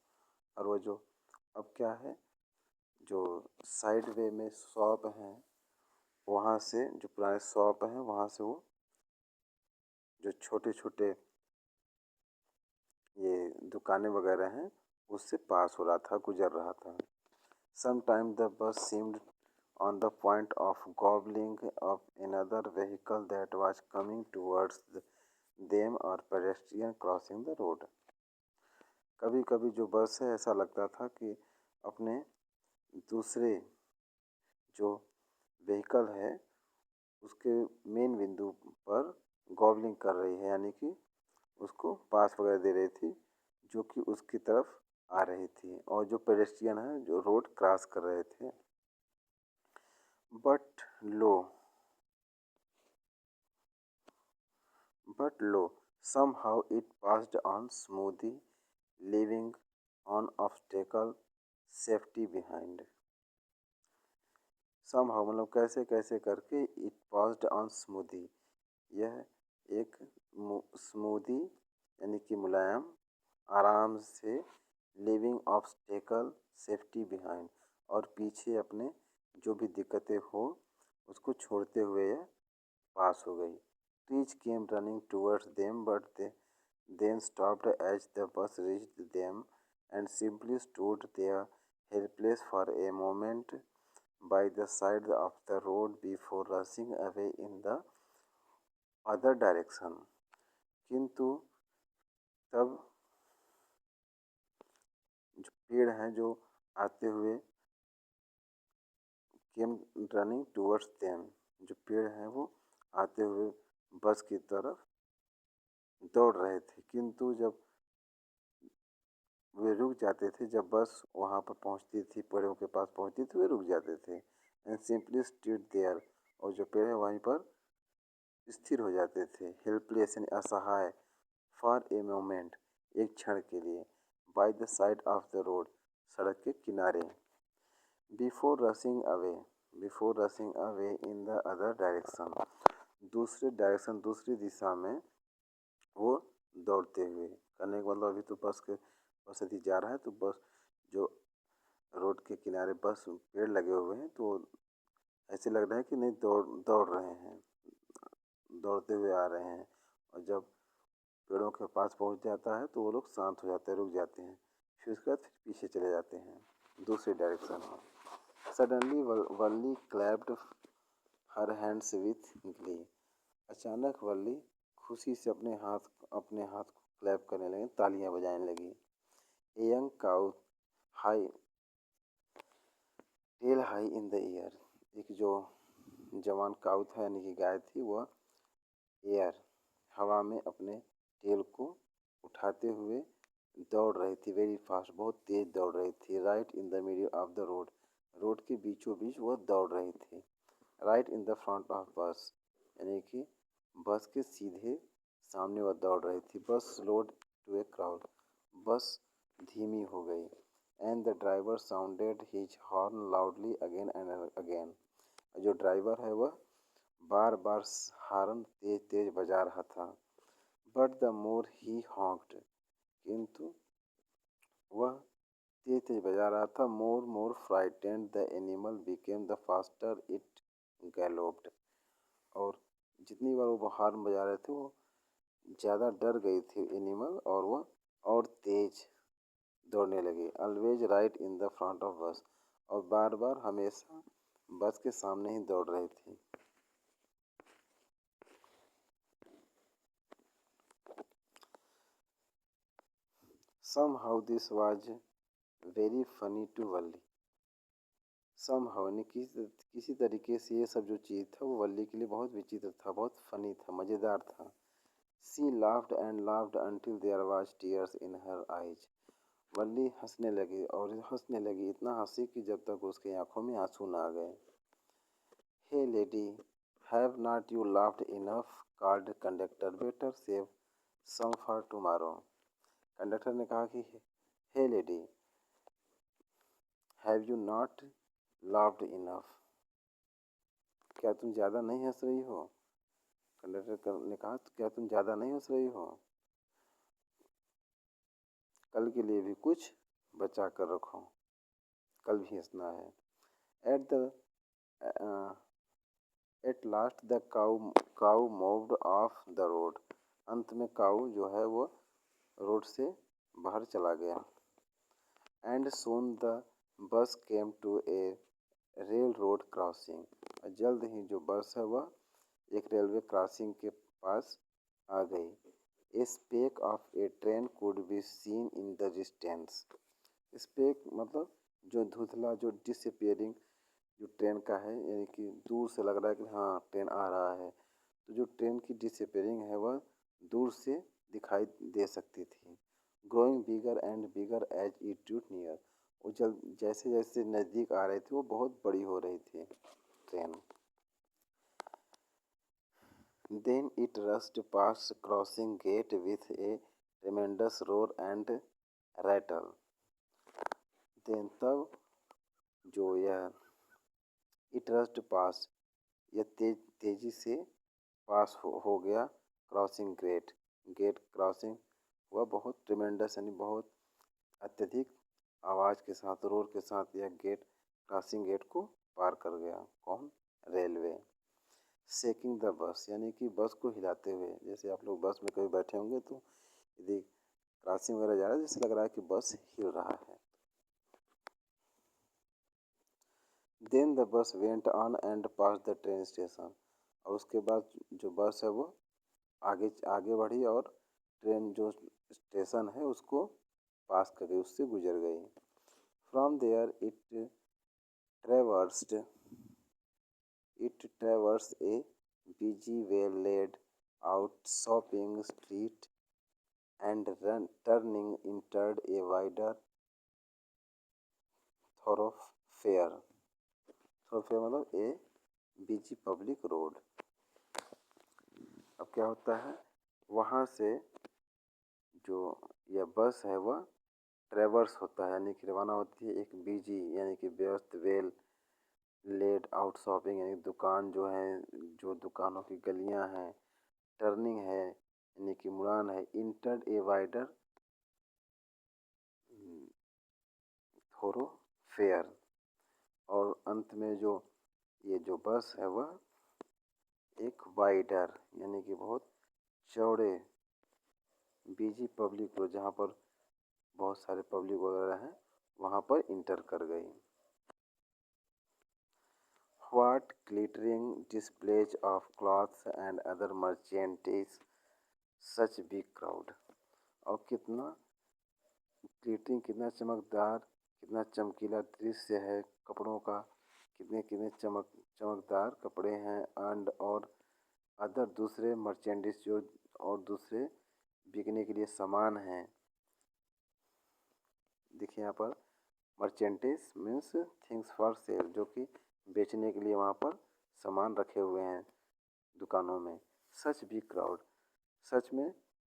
और वो जो अब क्या है, जो साइडवे में शॉप हैं, वहाँ से जो पुराने शॉप हैं वहाँ से वो जो छोटे छोटे ये दुकानें वगैरह हैं उससे पास हो रहा था, गुजर रहा था। Sometime the bus seemed on the point of gobbling up another vehicle that was coming towards them or pedestrian crossing the road। कभी कभी जो बस है ऐसा लगता था कि अपने दूसरे जो व्हीकल है उसके मेन बिंदु पर गॉबलिंग कर रही है, यानी कि उसको पास वगैरह दे रही थी, जो कि उसकी तरफ आ रही थी, और जो पेडेस्ट्रियन है जो रोड क्रॉस कर रहे थे। But low somehow it passed on smoothly, leaving on obstacle safety behind. Somehow मतलब कैसे कैसे करके इट पास्ड ऑन स्मूदी, यह एक स्मूदी यानी कि मुलायम आराम से लिविंग ऑब्स्टेकल सेफ्टी बिहाइंड, और पीछे अपने जो भी दिक्कतें हो उसको छोड़ते हुए यह पास हो गई। Trees came running towards them but they then stopped as the bus reached them and simply stood there helpless for a moment by the side of the road before rushing away in the other direction। किंतु तब जो पेड़ हैं जो आते हुए came running towards them, जो पेड़ हैं वो आते हुए बस की तरफ दौड़ रहे थे, किंतु जब वे रुक जाते थे, जब बस वहाँ पर पहुँचती थी, पेड़ों के पास पहुँचती थी, वे रुक जाते थे। एंड सिंपली स्टूड देयर, और जो पेड़ है वहीं पर स्थिर हो जाते थे। हेल्पलेस यानी असहाय, फॉर ए मोमेंट एक क्षण के लिए, by the side of the road सड़क के किनारे, before rushing away, before rushing away in the other direction, दूसरे डायरेक्शन दूसरी दिशा में वो दौड़ते हुए। करने का मतलब अभी तो बस यदि जा रहा है तो बस जो रोड के किनारे बस पेड़ लगे हुए हैं तो ऐसे लग रहा है कि नहीं दौड़ दौड़ रहे हैं, दौड़ते हुए आ रहे हैं, और जब पेड़ों के पास पहुंच जाता है तो वो लोग शांत हो जाते हैं, रुक जाते हैं, फिर उसके बाद फिर पीछे चले जाते हैं दूसरे डायरेक्शन में। Suddenly Valli clapped her hands with Glee, अचानक वल्ली खुशी से अपने हाथ को क्लैप करने लगी, तालियां बजाने लगी। A young cow high tail high in the air, एक जो जवान काउ था यानी कि गाय थी, वह एयर हवा में अपने टेल को उठाते हुए दौड़ रही थी, वेरी फास्ट बहुत तेज दौड़ रही थी। Right in the middle of the road, road के बीचों बीच वह दौड़ रही थी। Right in the front of बस, यानी कि बस के सीधे सामने वह दौड़ रही थी। बस स्लोड टू ए क्राउड, बस धीमी हो गई। And the driver sounded his horn loudly again and again, जो ड्राइवर है वह बार बार हार्न तेज तेज बजा रहा था। बट द मोर ही हॉन्क्ड, किंतु वह तेज तेज बजा रहा था, more frightened the animal became the faster it galloped, और जितनी बार वो हॉर्न बजा रहे थे वो ज़्यादा डर गई थी एनिमल, और वह और तेज दौड़ने लगी। Always right in the front of बस, और बार बार हमेशा बस के सामने ही दौड़ रही थी। Somehow this was very funny to Valli, somehow यानी किसी तरीके से ये सब जो चीज़ था वो वल्ली के लिए बहुत विचित्र था, बहुत फनी था, मज़ेदार था। She laughed and laughed until there was tears in her eyes, वल्ली हंसने लगी और हंसने लगी, इतना हंसी कि जब तक उसकी आंखों में आंसू ना आ गए। Hey lady, have not you laughed enough? called conductor, better save some for tomorrow। Conductor ने कहा कि hey lady, have you not laughed enough, क्या तुम ज़्यादा नहीं हंस रही हो? कंडक्टर ने कहा क्या तुम ज़्यादा नहीं हंस रही हो? कल के लिए भी कुछ बचा कर रखो, कल भी हंसना है। At last the cow moved of the road, अंत में काऊ जो है वो रोड से बाहर चला गया। And soon the bus came to a railroad crossing, जल्द ही जो बस है वह एक रेलवे क्रॉसिंग के पास आ गई। A speck of a train could be seen in the distance, speck मतलब जो धुंधला, जो डिसअपियरिंग जो ट्रेन का है, यानी कि दूर से लग रहा है कि हाँ ट्रेन आ रहा है, तो जो ट्रेन की डिसअपियरिंग है वह दूर से दिखाई दे सकती थी। Growing bigger and bigger as it drew near, वो जब जैसे जैसे नज़दीक आ रहे थे वो बहुत बड़ी हो रही थी train. Then it rushed past crossing gate with a tremendous roar and rattle, then तब जो यह इट रस्ट पास, यह तेजी से पास हो गया। क्रॉसिंग गेट, गेट क्रॉसिंग हुआ, बहुत ट्रिमेंडस यानी बहुत अत्यधिक आवाज़ के साथ, रोर के साथ यह गेट क्रॉसिंग गेट को पार कर गया। कौन? रेलवे। शेकिंग द बस, यानी कि बस को हिलाते हुए, जैसे आप लोग बस में कभी बैठे होंगे तो यदि क्रॉसिंग वगैरह जा रहा है जैसे लग रहा है कि बस हिल रहा है। Then the bus went on and pass the train station, और उसके बाद जो बस है वो आगे आगे बढ़ी और ट्रेन जो स्टेशन है उसको पास कर गई, उससे गुजर गई। From there traversed it traverse a busy well laid out shopping street and turning entered a wider thoroughfare। thoroughfare मतलब ए बिजी पब्लिक रोड। अब क्या होता है, वहाँ से जो यह बस है वह ट्रेवर्स होता है, यानी कि रवाना होती है एक बिजी यानी कि व्यस्त, वेल लेड आउट शॉपिंग यानी दुकान जो है, जो दुकानों की गलियाँ हैं, टर्निंग है यानी कि मुड़ान है, इंटर्ड ए वाइडर थोरोफेयर, और अंत में जो ये जो बस है वह एक वाइडर यानी कि बहुत चौड़े बिजी पब्लिक रोड, जहाँ पर बहुत सारे पब्लिक वगैरह हैं, वहाँ पर इंटर कर गई। What glittering displays of clothes and other merchandise such big crowd, और कितना ग्लिटरिंग, कितना चमकदार, कितना चमकीला दृश्य है कपड़ों का, कितने कितने चमकदार कपड़े हैं, एंड और अदर दूसरे मर्चेंटाइज जो और दूसरे बिकने के लिए सामान हैं। देखिए यहाँ पर merchandise means things for sale, जो कि बेचने के लिए वहाँ पर सामान रखे हुए हैं दुकानों में। सच भी क्राउड, सच में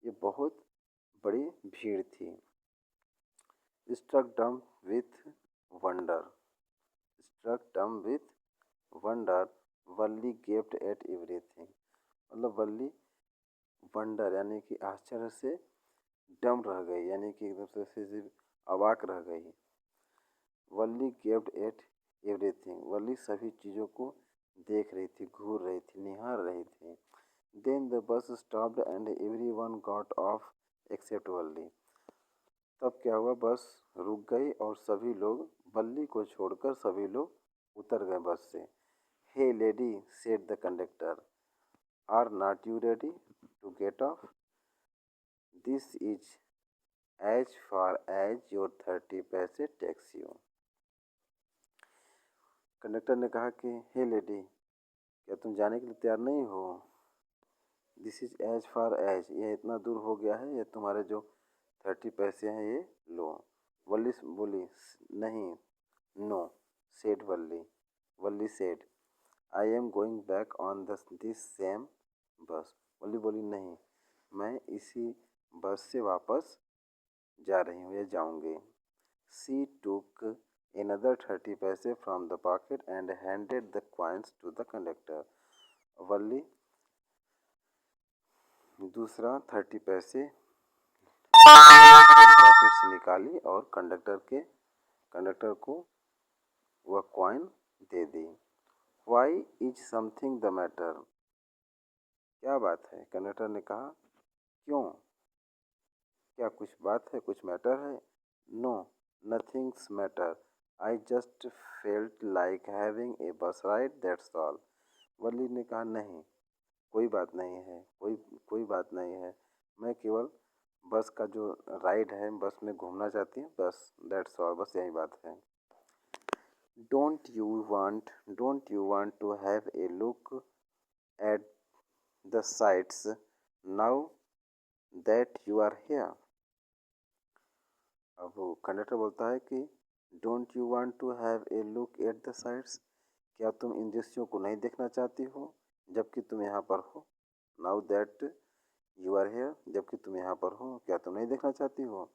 ये बहुत बड़ी भीड़ थी। स्ट्रक डम विथ वंडर, स्ट्रक डम with wonder Valli gaped at everything, मतलब वल्ली वंडर यानी कि आश्चर्य से डम रह गई, यानी कि एकदम से अवाक रह गई। वल्ली गेप्ड एट एवरीथिंग, वल्ली सभी चीज़ों को देख रही थी, घूर रही थी, निहार रही थी। Then the bus stopped and everyone got off except Valli, तब क्या हुआ, बस रुक गई और सभी लोग, वल्ली को छोड़कर सभी लोग उतर गए बस से। Hey lady said the conductor, are not you ready to get off, this is as far as your 30 पैसे टैक्स यू। कंडक्टर ने कहा कि हे लेडी, क्या तुम जाने के लिए तैयार नहीं हो? This is as far as, यह इतना दूर हो गया है, ये तुम्हारे जो 30 पैसे हैं ये लो। वल्ली बोली नहीं, no said Valli, Valli said I am going back on this same bus, Valli बोली नहीं, मैं इसी बस से वापस जा रही हूँ या जाऊँगी। सी टुक another 30 पैसे from the pocket and handed the coins to the conductor। वल्ली दूसरा 30 पैसे पॉकेट से निकाली और कंडक्टर को वह कॉइन दे दी। Why is something the matter, क्या बात है? कंडक्टर ने कहा, क्यों, क्या कुछ बात है, कुछ मैटर है? No nothing's matter, I just felt like having a bus ride that's all. वल्ली ने कहा, नहीं कोई बात नहीं है, कोई बात नहीं है, मैं केवल बस का जो राइड है, बस में घूमना चाहती हूँ, बस दैट्स ऑल, बस यही बात है। Don't you want to have a look at the sights now that you are here. अब वो कंडक्टर बोलता है कि don't you want to have a look at the sights, क्या तुम इन दृश्यों को नहीं देखना चाहती हो जबकि तुम यहाँ पर हो? Now that you are here, जबकि तुम यहाँ पर हो, क्या तुम नहीं देखना चाहती हो?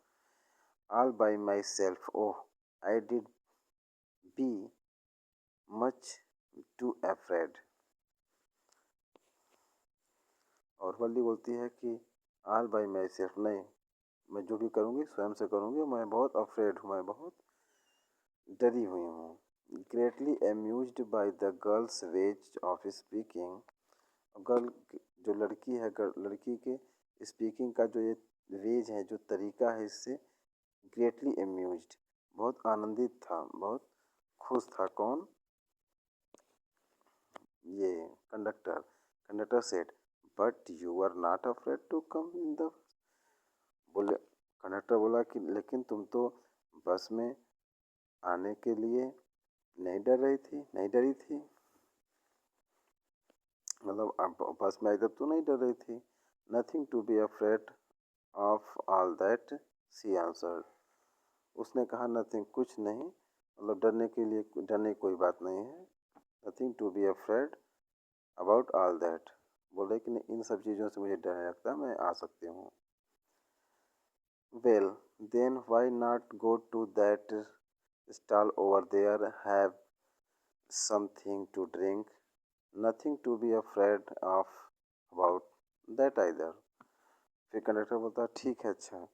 All by my self, oh I did be much to afraid. और वल्ली बोलती है कि ऑल बाई माई सेल्फ, नहीं, मैं जो भी करूँगी स्वयं से करूँगी, मैं बहुत अफ्रेड हूँ, मैं बहुत डरी हुई हूँ। Greatly amused by the girls ways of speaking. Girl जो लड़की है, लड़की के स्पीकिंग का जो ये वेज है, जो तरीका है, इससे ग्रेटली अम्यूज्ड, बहुत आनंदित था, बहुत खुश था। कौन? ये conductor. Conductor said, but you are not afraid to come in the, बोले, कंडक्टर बोला कि लेकिन तुम तो बस में आने के लिए नहीं डर रही थी, नहीं डरी थी, मतलब अब बस में आई तब तो नहीं डर रही थी। Nothing to be afraid of all that, she answered. उसने कहा नथिंग, कुछ नहीं, मतलब डरने के लिए, डरने की कोई बात नहीं है। Nothing to be afraid about all that, बोले कि नहीं, इन सब चीज़ों से मुझे डर नहीं लगता, मैं आ सकती हूँ। Well then why not go to that stall over there, have something to drink, nothing to be afraid of about that either. फिर कंडक्टर बोलता है ठीक है, अच्छा,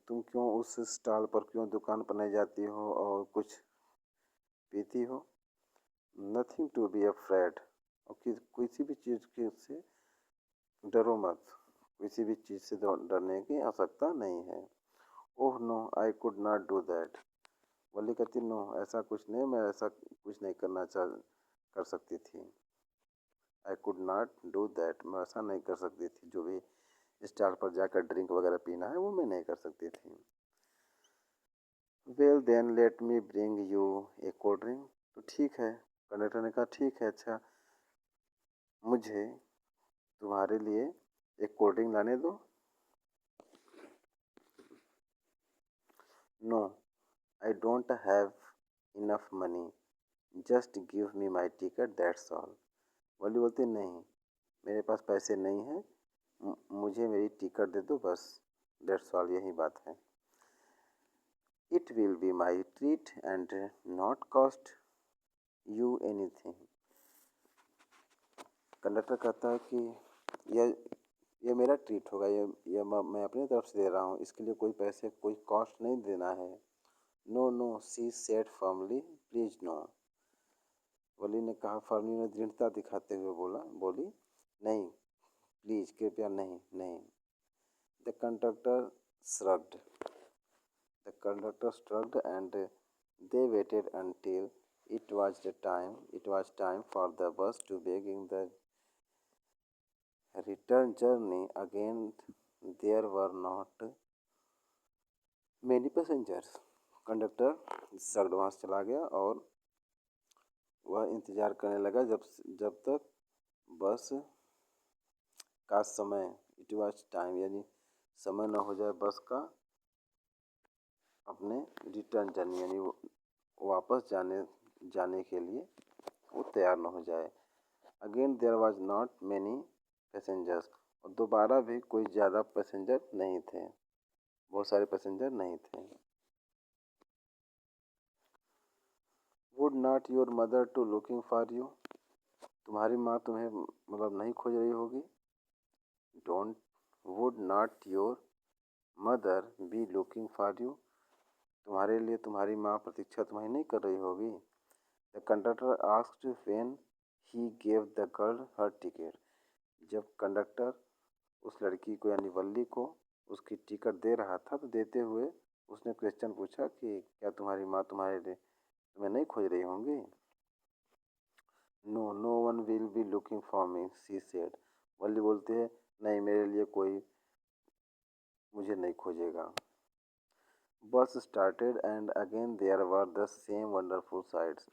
तुम क्यों उस स्टॉल पर, क्यों दुकान पर नहीं जाती हो और कुछ पीती हो। नथिंग टू बी अफ्रेड, और किसी भी चीज़ के से डरो मत, किसी भी चीज़ से डरने की आवश्यकता नहीं है। Oh no I could not do that, Valli कहती नो, ऐसा कुछ नहीं, मैं ऐसा कुछ नहीं करना कर सकती थी। आई कुड नॉट डू दैट, मैं ऐसा नहीं कर सकती थी, जो भी स्टॉल पर जाकर ड्रिंक वगैरह पीना है वो मैं नहीं कर सकती थी। Well then let me bring you a cold drink, तो ठीक है, कंडक्टर ने कहा ठीक है, अच्छा, मुझे तुम्हारे लिए एक कोल्ड ड्रिंक लाने दो। No I don't have enough money, just give me my ticket that's all. Valli बोलती नहीं, मेरे पास पैसे नहीं हैं, मुझे मेरी टिकट दे दो बस, दैट्स ऑल, यही बात है। It will be my treat and not cost you anything. Conductor कहता है कि यह ये मेरा ट्रीट होगा, ये मैं अपनी तरफ से दे रहा हूँ, इसके लिए कोई पैसे, कोई कॉस्ट नहीं देना है। No no, she said firmly, please no. Valli ने कहा, फर्मली ने दृढ़ता दिखाते हुए बोली नहीं, प्लीज, कृपया, नहीं, नहीं। The conductor shrugged, the conductor shrugged and they waited until it was time for the bus to begin the return journey. Again there were not many passengers. Conductor सड़क वहाँ से चला गया और वह इंतज़ार करने लगा जब तक बस का समय, इट वाज टाइम, यानी समय न हो जाए बस का अपने रिटर्न जर्नी, यानी वापस जाने के लिए वो तैयार न हो जाए। Again there was not many passengers, और दोबारा भी कोई ज़्यादा पैसेंजर नहीं थे, बहुत सारे पैसेंजर नहीं थे। Would not your mother to looking for you, तुम्हारी माँ तुम्हें मतलब नहीं खोज रही होगी। Don't, would not your mother be looking for you, तुम्हारे लिए तुम्हारी माँ प्रतीक्षा तुम्हारी नहीं कर रही होगी। The conductor asked when he gave the girl her ticket, जब कंडक्टर उस लड़की को यानी वल्ली को उसकी टिकट दे रहा था, तो देते हुए उसने क्वेश्चन पूछा कि क्या तुम्हारी माँ तुम्हारे लिए तुम्हें नहीं खोज रही होंगी। No, no one will be looking for me, she said. Valli बोलती है नहीं, मेरे लिए कोई मुझे नहीं खोजेगा। Bus started and again there were the same wonderful sights,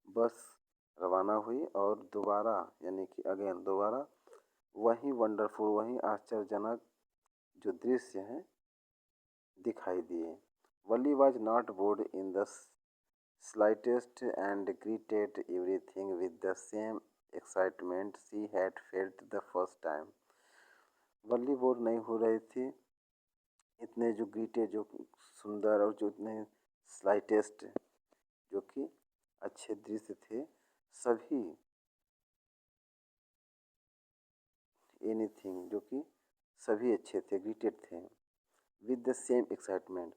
bus रवाना हुई और दोबारा, यानी कि अगेन दोबारा, वही वंडरफुल, वही आश्चर्यजनक जो दृश्य हैं दिखाई दिए। Valli was not bored in the slightest and greeted everything with the same excitement she had felt the first time। Valli bore नहीं हो रही थी इतने जो गीटे जो सुंदर और जो इतने स्लाइटेस्ट जो कि अच्छे दृश्य थे, सभी एनीथिंग जो कि सभी अच्छे थे, ग्रीटेड थे विद द सेम एक्साइटमेंट,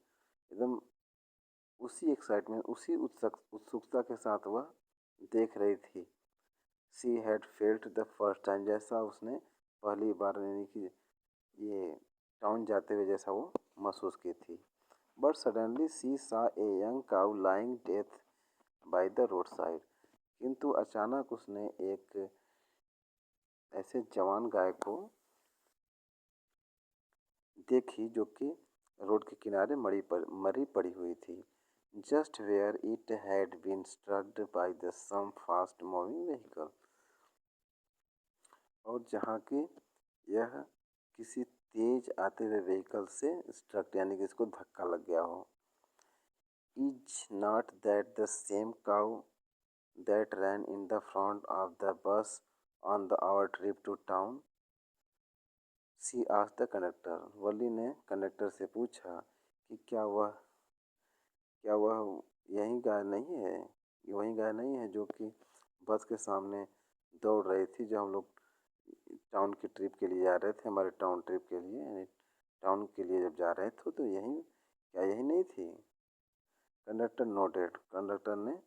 एकदम उसी एक्साइटमेंट, उसी उत्सुकता के साथ वह देख रही थी। She had felt the first time, जैसा उसने पहली बार यानी कि ये टाउन जाते हुए जैसा वो महसूस की थी। बट सडनली शी सा ए young cow lying death by the road side, किंतु अचानक उसने एक ऐसे जवान गाय को देखी जो कि रोड के किनारे मरी पड़ी हुई थी। Just where it had been struck by the some fast moving vehicle, और जहाँ की यह किसी तेज आते हुए व्हीकल से स्ट्रक यानी कि इसको धक्का लग गया हो। Is not that the same cow that ran in the front of the bus on the our trip to town, she asked the conductor. Valli ने कंडक्टर से पूछा कि क्या वह यही गाय नहीं है, ये वही गाय नहीं है जो कि बस के सामने दौड़ रही थी, जो हम लोग टाउन की ट्रिप के लिए जा रहे थे, हमारे टाउन ट्रिप के लिए यानी टाउन के लिए जब जा रहे थे तो यही क्या यही नहीं थी? कंडक्टर नोटेड, कंडक्टर ने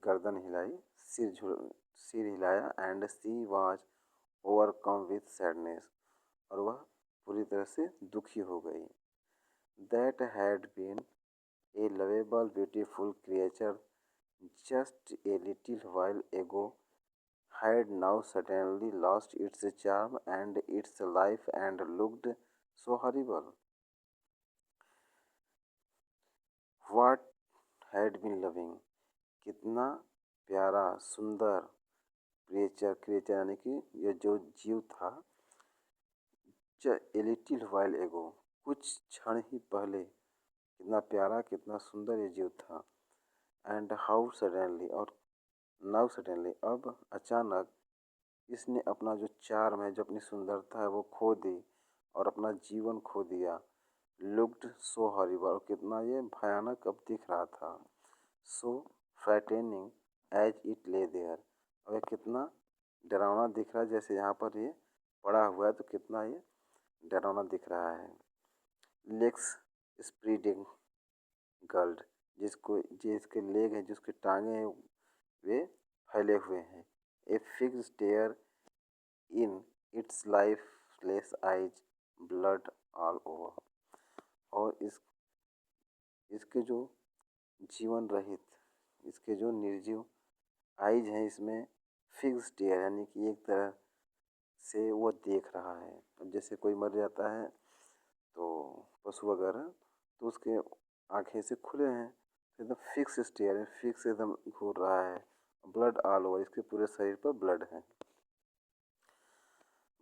गर्दन हिलाई, सिर हिलाया, and she was overcome with sadness, और वह पूरी तरह से दुखी हो गई। That had been a lovable beautiful creature just a little while ago had now suddenly lost its charm and its life and looked so horrible. What had been loving, कितना प्यारा सुंदर क्रिएचर यानी कि यह जो जीव था, ए लिटिल while ago, कुछ क्षण ही पहले कितना प्यारा कितना सुंदर ये जीव था। एंड हाउ सडनली, और नाउ सडनली, अब अचानक इसने अपना जो चार्म है, जो अपनी सुंदरता है वो खो दी और अपना जीवन खो दिया। लुक्ड सो हॉरिबल, और कितना ये भयानक अब दिख रहा था। सो फ्राइटेनिंग एज इट ले देयर, और ये कितना डरावना दिख रहा है, जैसे यहाँ पर ये पड़ा हुआ है तो कितना ये डरावना दिख रहा है। लेग्स स्प्रीडिंग गर्ल्ड, जिसके लेग है, जिसके टांगे हैं वे फैले हुए हैं। A fix stare in its lifeless eyes, blood all over, और इसके जो जीवन रहित, इसके जो निर्जीव आइज हैं, इसमें फिक्स स्टेयर यानी कि एक तरह से वो देख रहा है। अब जैसे कोई मर जाता है तो पशु वगैरह, तो उसके आंखें से खुले हैं, एकदम फिक्स स्टेयर है, फिक्स एकदम घूर रहा है। ब्लड ऑल ओवर, इसके पूरे शरीर पर ब्लड है।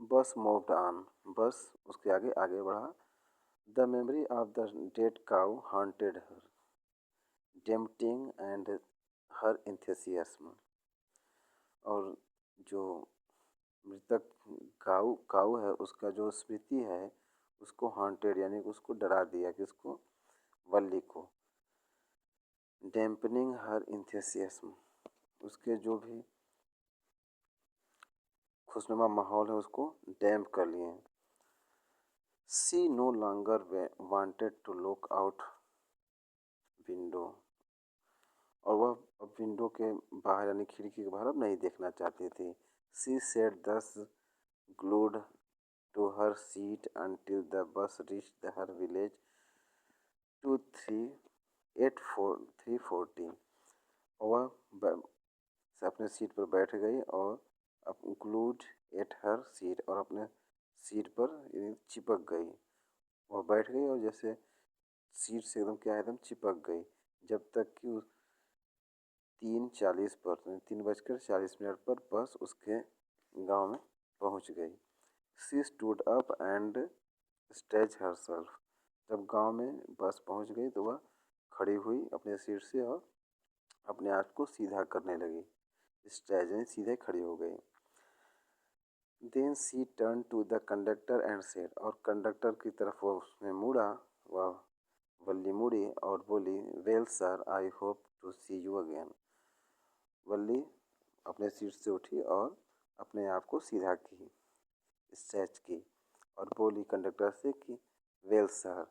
बस मूव्ड ऑन, बस उसके आगे आगे बढ़ा। The memory of the dead cow haunted her, tempting and her enthusiasm, और जो मृतक काऊ है उसका जो स्मृति है उसको हॉन्टेड यानी कि उसको डरा दिया, किसको? वल्ली को। डैम्पनिंग हर enthusiasm, उसके जो भी खुशनुमा माहौल है उसको डैम्प कर लिए। She no longer wanted to look out window, और वह अब विंडो के बाहर यानी खिड़की के बाहर अब नहीं देखना चाहती थी। She said thus glued to her seat until the bus reached her village to 3:40, और वह अपने सीट पर बैठ गई और ग्लूड एट हर सीट, और अपने सीट पर चिपक गई। वह बैठ गई और जैसे सीट से एकदम क्या एकदम चिपक गई, जब तक कि 3:40 पर 3:40 पर बस उसके गांव में पहुंच गई। सी stood up and stretch herself, जब गांव में बस पहुंच गई तो वह खड़ी हुई अपने सीट से और अपने आप को सीधा करने लगी। स्ट्रेच यानी सीधे खड़ी हो गई। Then she turn to the conductor and said, और कंडक्टर की तरफ वो उसने मुड़ा, वह वल्ली मुड़ी और बोली, well sir, I hope to see you again. Valli अपने सीट से उठी और अपने आप को सीधा की, स्ट्रेच की, और बोली कंडक्टर से कि वेल सर,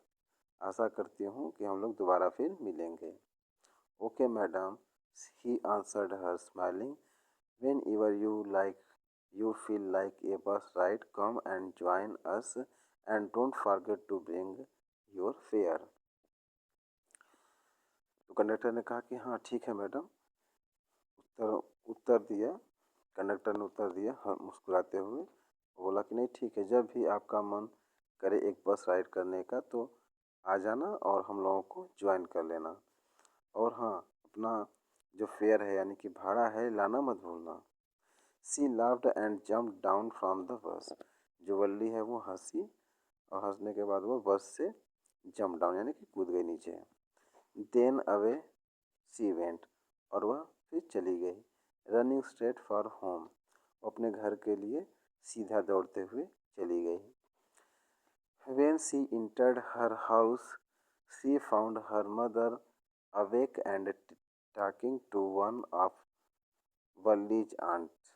आशा करती हूँ कि हम लोग दोबारा फिर मिलेंगे। Okay madam, he answered her smiling, when ever you feel like a bus ride, come and join us and don't forget to bring your fare। तो कंडक्टर ने कहा कि हाँ ठीक है मैडम। उत्तर उत्तर दिया कंडक्टर ने उत्तर दिया, हाँ, मुस्कुराते हुए बोला कि नहीं ठीक है, जब भी आपका मन करे एक बस राइड करने का तो आ जाना और हम लोगों को ज्वाइन कर लेना। और हाँ, अपना जो फेयर है यानी कि भाड़ा है लाना मत भूलना। She laughed and jump down from the bus. जो वल्ली है वो हंसी और हंसने के बाद वो बस से जंप डाउन यानी कि कूद गई नीचे। देन अवे सी वेंट, और वह फिर चली गई। रनिंग स्ट्रेट फॉर होम, अपने घर के लिए सीधा दौड़ते हुए चली गई। When she entered her house, she found her mother awake and talking to one of Wally's aunts।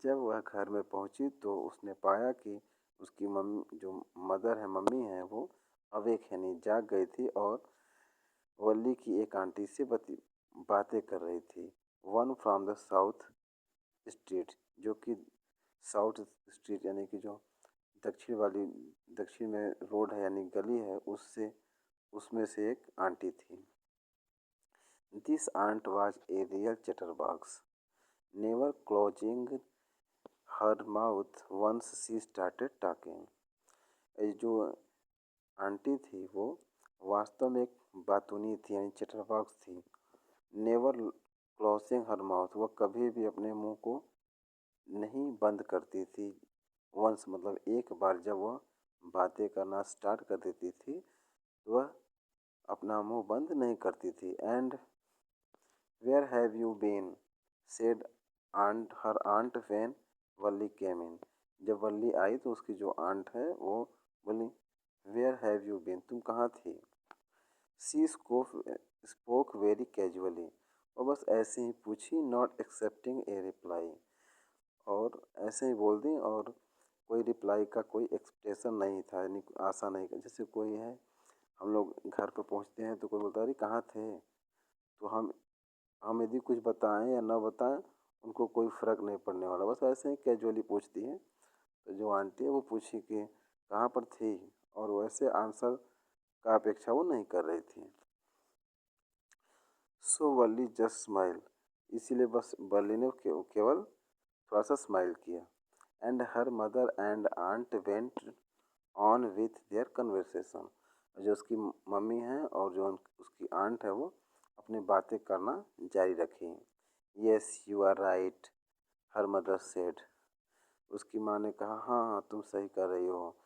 जब वह घर में पहुंची तो उसने पाया कि उसकी मम्मी, जो मदर है, मम्मी है, वो अवेक है नहीं, जाग गई थी और वल्ली की एक आंटी से बातें कर रही थी। One from the south street, जो कि साउथ स्ट्रीट यानी कि जो दक्षिण वाली, दक्षिण में रोड है यानी गली है, उससे उसमें से एक आंटी थी। This aunt was a real chatterbox, never closing her mouth once she started talking. जो आंटी थी वो वास्तव में एक बातूनी थी यानी चटरबॉक्स थी। नेवर क्लोजिंग हर माउथ, वह कभी भी अपने मुंह को नहीं बंद करती थी। वंस मतलब एक बार जब वह बातें करना स्टार्ट कर देती थी तो वह अपना मुंह बंद नहीं करती थी। And where have you been, said aunt her aunt when Valli came in. जब वल्ली आई तो उसकी जो आंट है वो बोली, वेयर हैव यू बीन, तुम कहाँ थी। शी स्पोक वेरी कैजुअली, और बस ऐसे ही पूछी, नॉट एक्सेप्टिंग ए रिप्लाई, और ऐसे ही बोल दी और कोई रिप्लाई का कोई एक्सप्रेशन नहीं था, यानी आशा नहीं। जैसे कोई है, हम लोग घर पर पहुंचते हैं तो कोई बोलता है अरे कहाँ थे, तो हम यदि कुछ बताएं या ना बताएं उनको कोई फ़र्क नहीं पड़ने वाला, बस ऐसे ही कैजुअली पूछती है। तो जो आंटी है वो पूछी कि कहाँ पर थी, और वैसे आंसर का अपेक्षा वो नहीं कर रही थी। सो वल्ली जस्ट स्माइल, इसीलिए बस वल्ली ने केवल थोड़ा सा स्माइल किया। And her mother and aunt went on with their conversation, जो उसकी मम्मी है और जो उसकी आंट है वो अपनी बातें करना जारी रखी। Yes you are right, her mother said, उसकी माँ ने कहा हाँ हाँ तुम सही कर रही हो।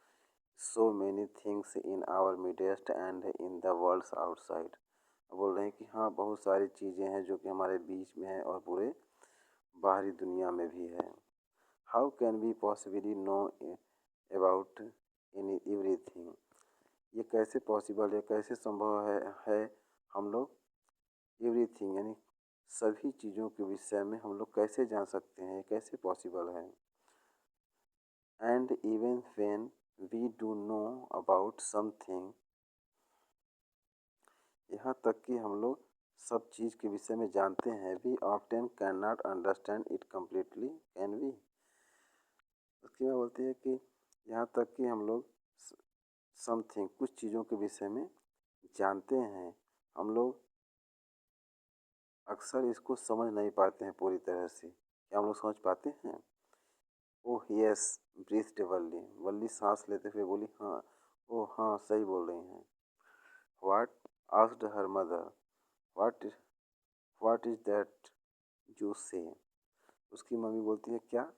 So many things in our midst and in the worlds outside, बोल रहे हैं कि हाँ बहुत सारी चीज़ें हैं जो कि हमारे बीच में है और पूरे बाहरी दुनिया में भी है। How can we possibly know about in everything, ये कैसे पॉसिबल है, कैसे संभव है हम लोग एवरीथिंग यानी सभी चीज़ों के विषय में हम लोग कैसे जान सकते हैं, कैसे पॉसिबल है। And even when we do know about something, यहाँ तक कि हम लोग सब चीज़ के विषय में जानते हैं, we often can not understand it completely, can we. उसकी मैं बोलती है कि यहाँ तक कि हम लोग समथिंग कुछ चीज़ों के विषय में जानते हैं, हम लोग अक्सर इसको समझ नहीं पाते हैं पूरी तरह से। क्या हम लोग समझ पाते हैं। ओह यस, ब्रीथ्ड वल्ली, वल्ली सांस लेते हुए बोली हाँ, ओह हाँ सही बोल रही हैं। What, asked her mother, what what is that you से, उसकी मम्मी बोलती है क्या,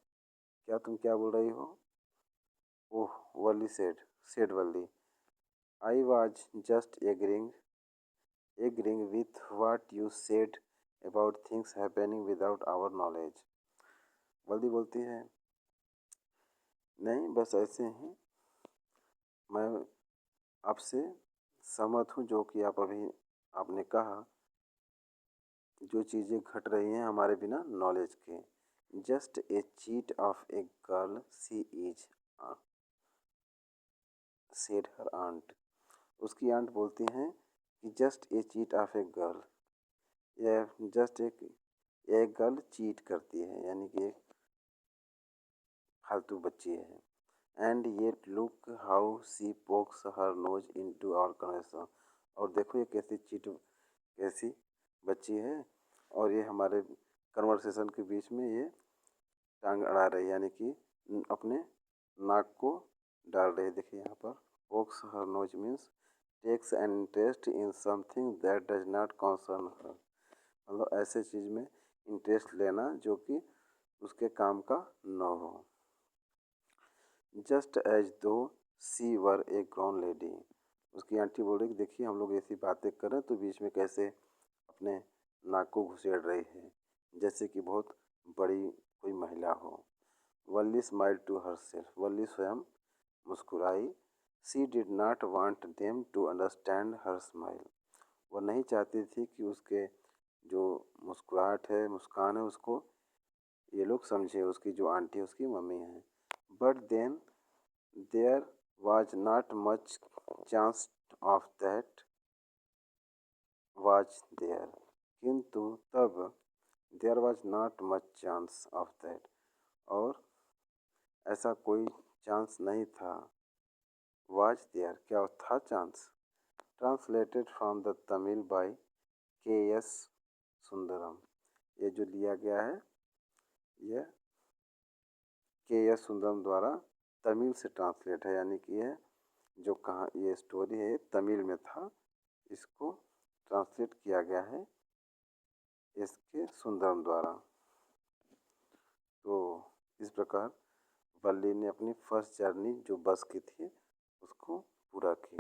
क्या तुम क्या बोल रही हो। Oh Valli said Valli, I was just agreeing with what you said about things happening without our knowledge. Valli बोलती है नहीं, बस ऐसे ही मैं आपसे सहमत हूँ जो कि आपने कहा, जो चीज़ें घट रही हैं हमारे बिना नॉलेज के। Just a cheat of a girl she is, said her aunt. उसकी आंट बोलती हैं कि just a cheat of a girl, यह जस्ट एक गर्ल चीट करती है, यानी कि एक फालतू बच्ची है। एंड ये look how she pokes her nose into our conversation. और देखो ये कैसी बच्ची है, और ये हमारे कन्वर्सेशन के बीच में ये टांग अड़ा रही है, यानी कि अपने नाक को डाल रही है। देखिए यहाँ पर pokes her nose means takes an interest in something that does not concern her. मतलब ऐसे चीज़ में इंटरेस्ट लेना जो कि उसके काम का न हो। जस्ट एज दो सी वर ए ग्रॉन लेडी। उसकी आंटी बोल रही कि देखिए हम लोग ऐसी बातें करें तो बीच में कैसे अपने नाक को घुसेड़ रही है, जैसे कि बहुत बड़ी कोई महिला हो। Valli smile to herself. Valli स्वयं मुस्कुराई। She did not want them to understand her smile. वह नहीं चाहती थी कि उसके जो मुस्कुराहट है, मुस्कान है, उसको ये लोग समझे, उसकी जो आंटी उसकी मम्मी है। But then there was not much chance of that was there। किंतु तब there was not much chance of that, और ऐसा कोई चांस नहीं था। was there क्या था chance. Translated from the Tamil by K S Sundaram. ये जो लिया गया है यह के एस सुंदरम द्वारा तमिल से ट्रांसलेट है, यानी कि यह जो कहा ये स्टोरी है तमिल में था, इसको ट्रांसलेट किया गया है एस के सुंदरम द्वारा। तो इस प्रकार वल्ली ने अपनी फर्स्ट जर्नी जो बस की थी उसको पूरा की।